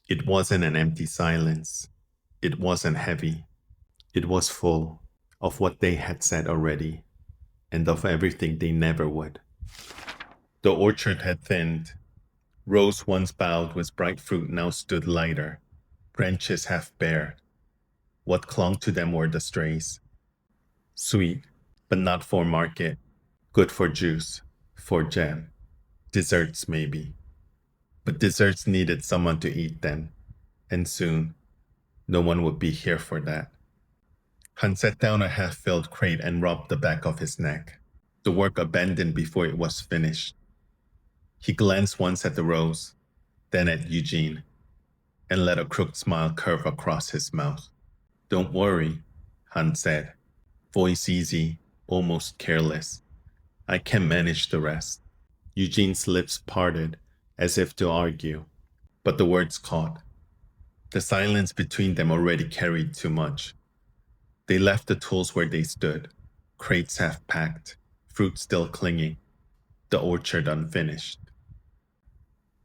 It wasn't an empty silence. It wasn't heavy. It was full of what they had said already, and of everything they never would. The orchard had thinned. Rows once bowed with bright fruit now stood lighter, branches half bare. What clung to them were the strays. Sweet, but not for market. Good for juice, for jam. Desserts maybe. But desserts needed someone to eat them, and soon, no one would be here for that. Han set down a half-filled crate and rubbed the back of his neck, the work abandoned before it was finished. He glanced once at the rose, then at Eugene, and let a crooked smile curve across his mouth. "Don't worry," Han said, voice easy, almost careless. "I can manage the rest." Eugene's lips parted, as if to argue, but the words caught. The silence between them already carried too much. They left the tools where they stood, crates half packed, fruit still clinging, the orchard unfinished.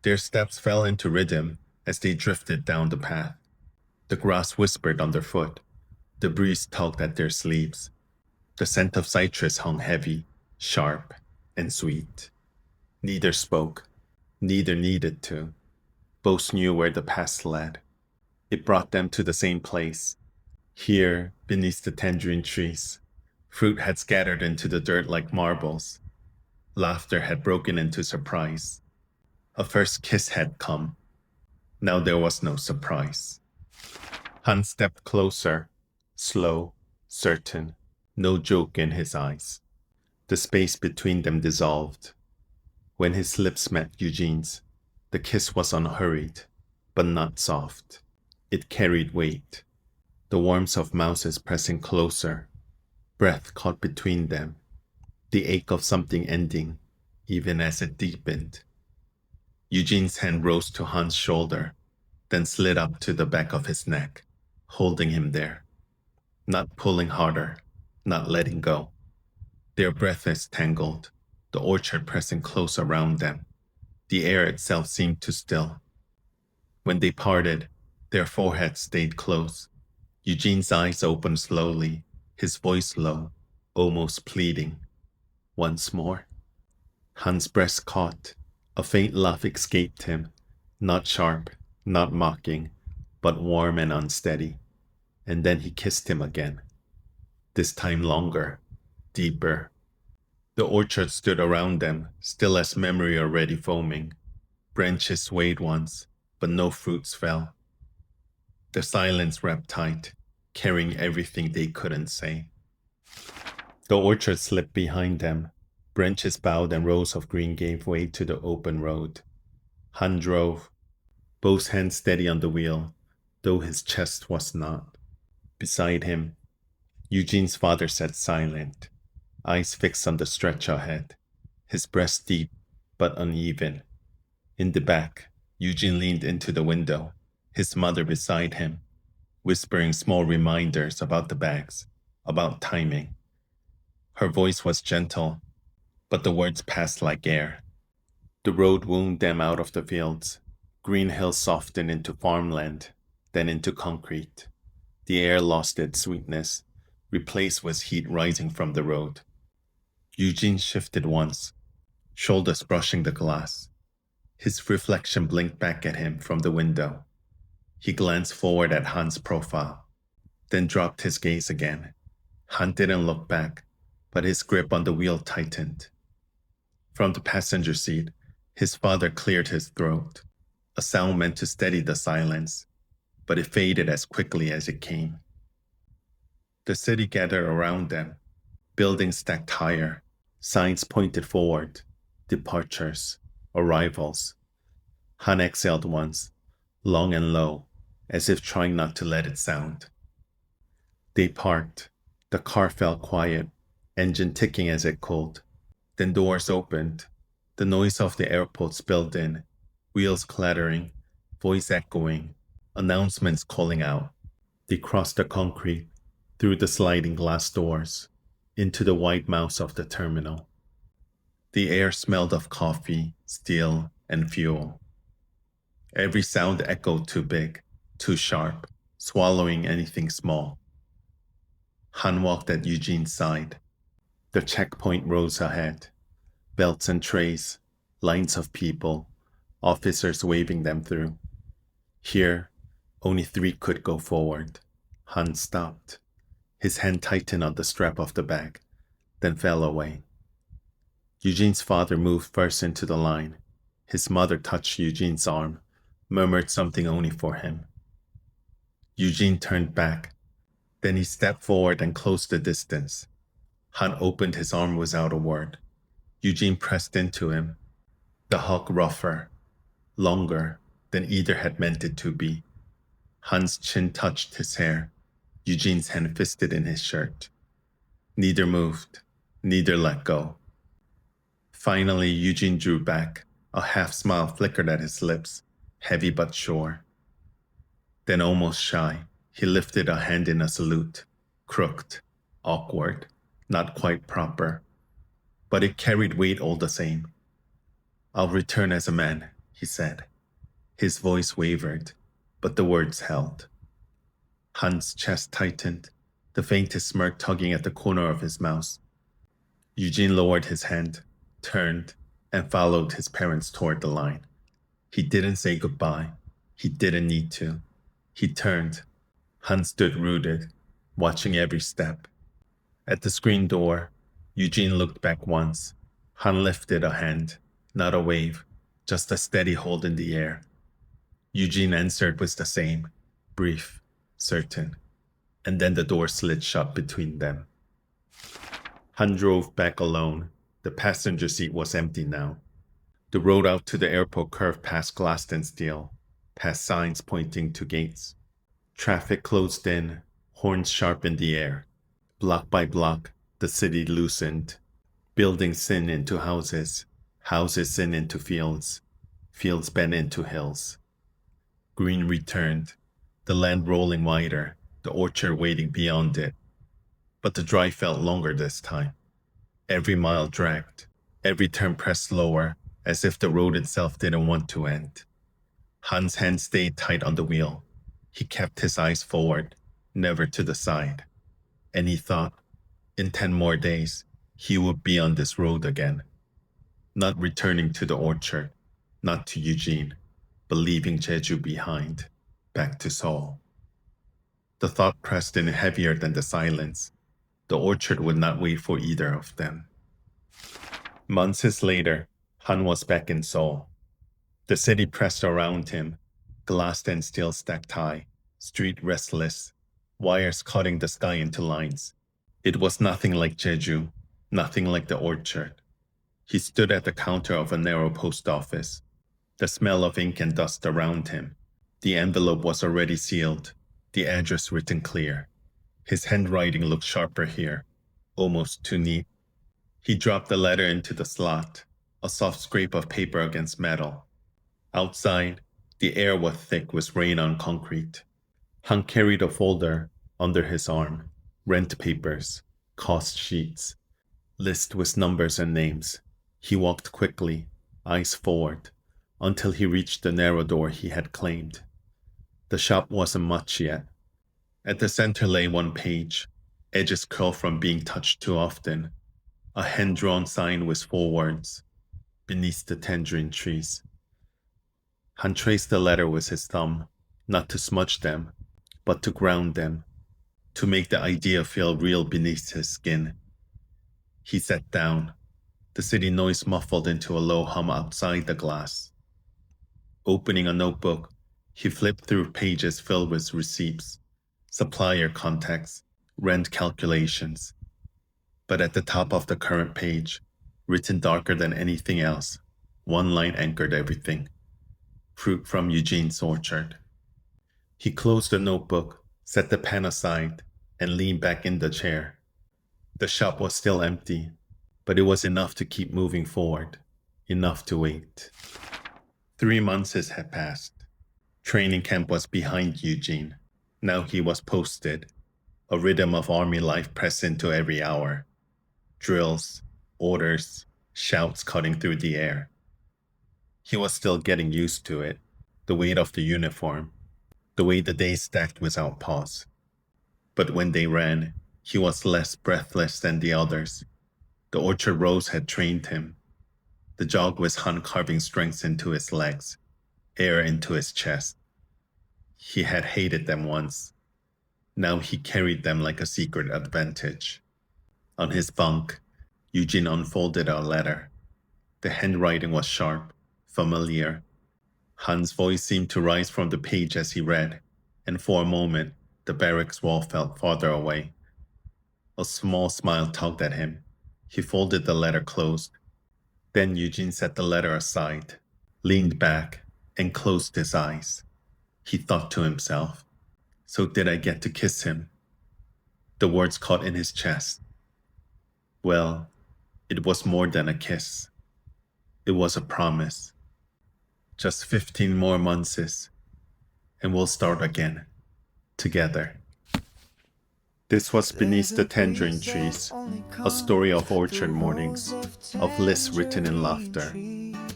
Their steps fell into rhythm as they drifted down the path. The grass whispered underfoot. The breeze tugged at their sleeves. The scent of citrus hung heavy, sharp, and sweet. Neither spoke. Neither needed to. Both knew where the path led. It brought them to the same place. Here, beneath the tangerine trees, fruit had scattered into the dirt like marbles. Laughter had broken into surprise. A first kiss had come. Now there was no surprise. Han stepped closer, slow, certain, no joke in his eyes. The space between them dissolved. When his lips met Eugene's, the kiss was unhurried, but not soft. It carried weight. The warmth of mouths pressing closer, breath caught between them, the ache of something ending, even as it deepened. Eugene's hand rose to Han's shoulder, then slid up to the back of his neck, holding him there. Not pulling harder, not letting go. Their breaths tangled, the orchard pressing close around them. The air itself seemed to still. When they parted, their foreheads stayed close. Eugene's eyes opened slowly, his voice low, almost pleading. "Once more?" Han's breast caught. A faint laugh escaped him, not sharp, not mocking, but warm and unsteady. And then he kissed him again. This time longer, deeper. The orchard stood around them, still as memory already foaming. Branches swayed once, but no fruits fell. The silence wrapped tight, carrying everything they couldn't say. The orchard slipped behind them. Branches bowed and rows of green gave way to the open road. Han drove, both hands steady on the wheel, though his chest was not. Beside him, Eugene's father sat silent, eyes fixed on the stretch ahead, his breast deep but uneven. In the back, Eugene leaned into the window, his mother beside him, whispering small reminders about the bags, about timing. Her voice was gentle, but the words passed like air. The road wound them out of the fields. Green hills softened into farmland, then into concrete. The air lost its sweetness, replaced with heat rising from the road. Eugene shifted once, shoulders brushing the glass. His reflection blinked back at him from the window. He glanced forward at Han's profile, then dropped his gaze again. Han didn't look back, but his grip on the wheel tightened. From the passenger seat, his father cleared his throat, a sound meant to steady the silence, but it faded as quickly as it came. The city gathered around them, buildings stacked higher, signs pointed forward, departures, arrivals. Han exhaled once, long and low, as if trying not to let it sound. They parked. The car fell quiet, engine ticking as it cooled. Then doors opened. The noise of the airport spilled in, wheels clattering, voice echoing, announcements calling out. They crossed the concrete, through the sliding glass doors, into the wide mouths of the terminal. The air smelled of coffee, steel, and fuel. Every sound echoed too big, too sharp, swallowing anything small. Han walked at Eugene's side. The checkpoint rose ahead. Belts and trays, lines of people, officers waving them through. Here, only 3 could go forward. Han stopped. His hand tightened on the strap of the bag, then fell away. Eugene's father moved first into the line. His mother touched Eugene's arm, murmured something only for him. Eugene turned back. Then he stepped forward and closed the distance. Han opened his arm without a word. Eugene pressed into him, the hug rougher, longer than either had meant it to be. Han's chin touched his hair. Eugene's hand fisted in his shirt. Neither moved, neither let go. Finally, Eugene drew back. A half smile flickered at his lips, heavy but sure. Then, almost shy, he lifted a hand in a salute, crooked, awkward, not quite proper. But it carried weight all the same. "I'll return as a man," he said. His voice wavered, but the words held. Han's chest tightened, the faintest smirk tugging at the corner of his mouth. Eugene lowered his hand, turned, and followed his parents toward the line. He didn't say goodbye. He didn't need to. He turned. Han stood rooted, watching every step. At the screen door, Eugene looked back once. Han lifted a hand, not a wave, just a steady hold in the air. Eugene answered with the same, brief, certain, and then the door slid shut between them. Han drove back alone. The passenger seat was empty now. The road out to the airport curved past glass and steel, past signs pointing to gates. Traffic closed in, horns sharp in the air. Block by block, the city loosened. Buildings sin into houses, houses sin into fields, fields bent into hills. Green returned, the land rolling wider, the orchard waiting beyond it. But the drive felt longer this time. Every mile dragged, every turn pressed slower, as if the road itself didn't want to end. Han's hand stayed tight on the wheel. He kept his eyes forward, never to the side. And he thought, in 10 more days, he would be on this road again. Not returning to the orchard, not to Eugene, but leaving Jeju behind, back to Seoul. The thought pressed in heavier than the silence. The orchard would not wait for either of them. Months later, Han was back in Seoul. The city pressed around him, glass and steel stacked high, street restless, wires cutting the sky into lines. It was nothing like Jeju, nothing like the orchard. He stood at the counter of a narrow post office, the smell of ink and dust around him. The envelope was already sealed, the address written clear. His handwriting looked sharper here, almost too neat. He dropped the letter into the slot, a soft scrape of paper against metal. Outside, the air was thick with rain on concrete. Han carried a folder under his arm, rent papers, cost sheets, list with numbers and names. He walked quickly, eyes forward, until he reached the narrow door he had claimed. The shop wasn't much yet. At the center lay one page, edges curled from being touched too often. A hand-drawn sign with 4 words, "Beneath the tangerine trees." Han traced the letter with his thumb, not to smudge them, but to ground them, to make the idea feel real beneath his skin. He sat down, the city noise muffled into a low hum outside the glass. Opening a notebook, he flipped through pages filled with receipts, supplier contacts, rent calculations. But at the top of the current page, written darker than anything else, one line anchored everything: "Fruit from Eugene's orchard." He closed the notebook, set the pen aside, and leaned back in the chair. The shop was still empty, but it was enough to keep moving forward, enough to wait. 3 months had passed. Training camp was behind Eugene. Now he was posted, a rhythm of army life pressed into every hour. Drills, orders, shouts cutting through the air. He was still getting used to it, the weight of the uniform, the way the days stacked without pause. But when they ran, he was less breathless than the others. The orchard rows had trained him. The jog was Han carving strength into his legs, air into his chest. He had hated them once. Now he carried them like a secret advantage. On his bunk, Eugene unfolded a letter. The handwriting was sharp, familiar. Han's voice seemed to rise from the page as he read, and for a moment, the barracks wall felt farther away. A small smile tugged at him. He folded the letter closed. Then Eugene set the letter aside, leaned back, and closed his eyes. He thought to himself, "So did I get to kiss him?" The words caught in his chest. Well, it was more than a kiss. It was a promise. Just 15 more months, and we'll start again, together. This was Beneath the Tangerine Trees, a story of orchard mornings, of lists written in laughter,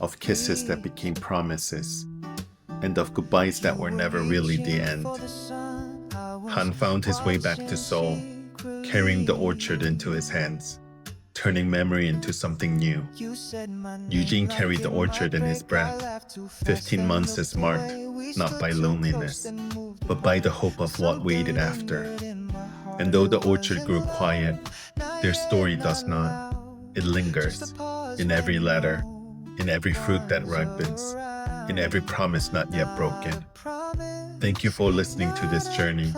of kisses that became promises, and of goodbyes that were never really the end. Han found his way back to Seoul, carrying the orchard into his hands, turning memory into something new. Eugene carried the orchard in his breath. 15 months is marked, not by loneliness, but by the hope of what waited after. And though the orchard grew quiet, their story does not. It lingers, in every letter, in every fruit that ripens, in every promise not yet broken. Thank you for listening to this journey.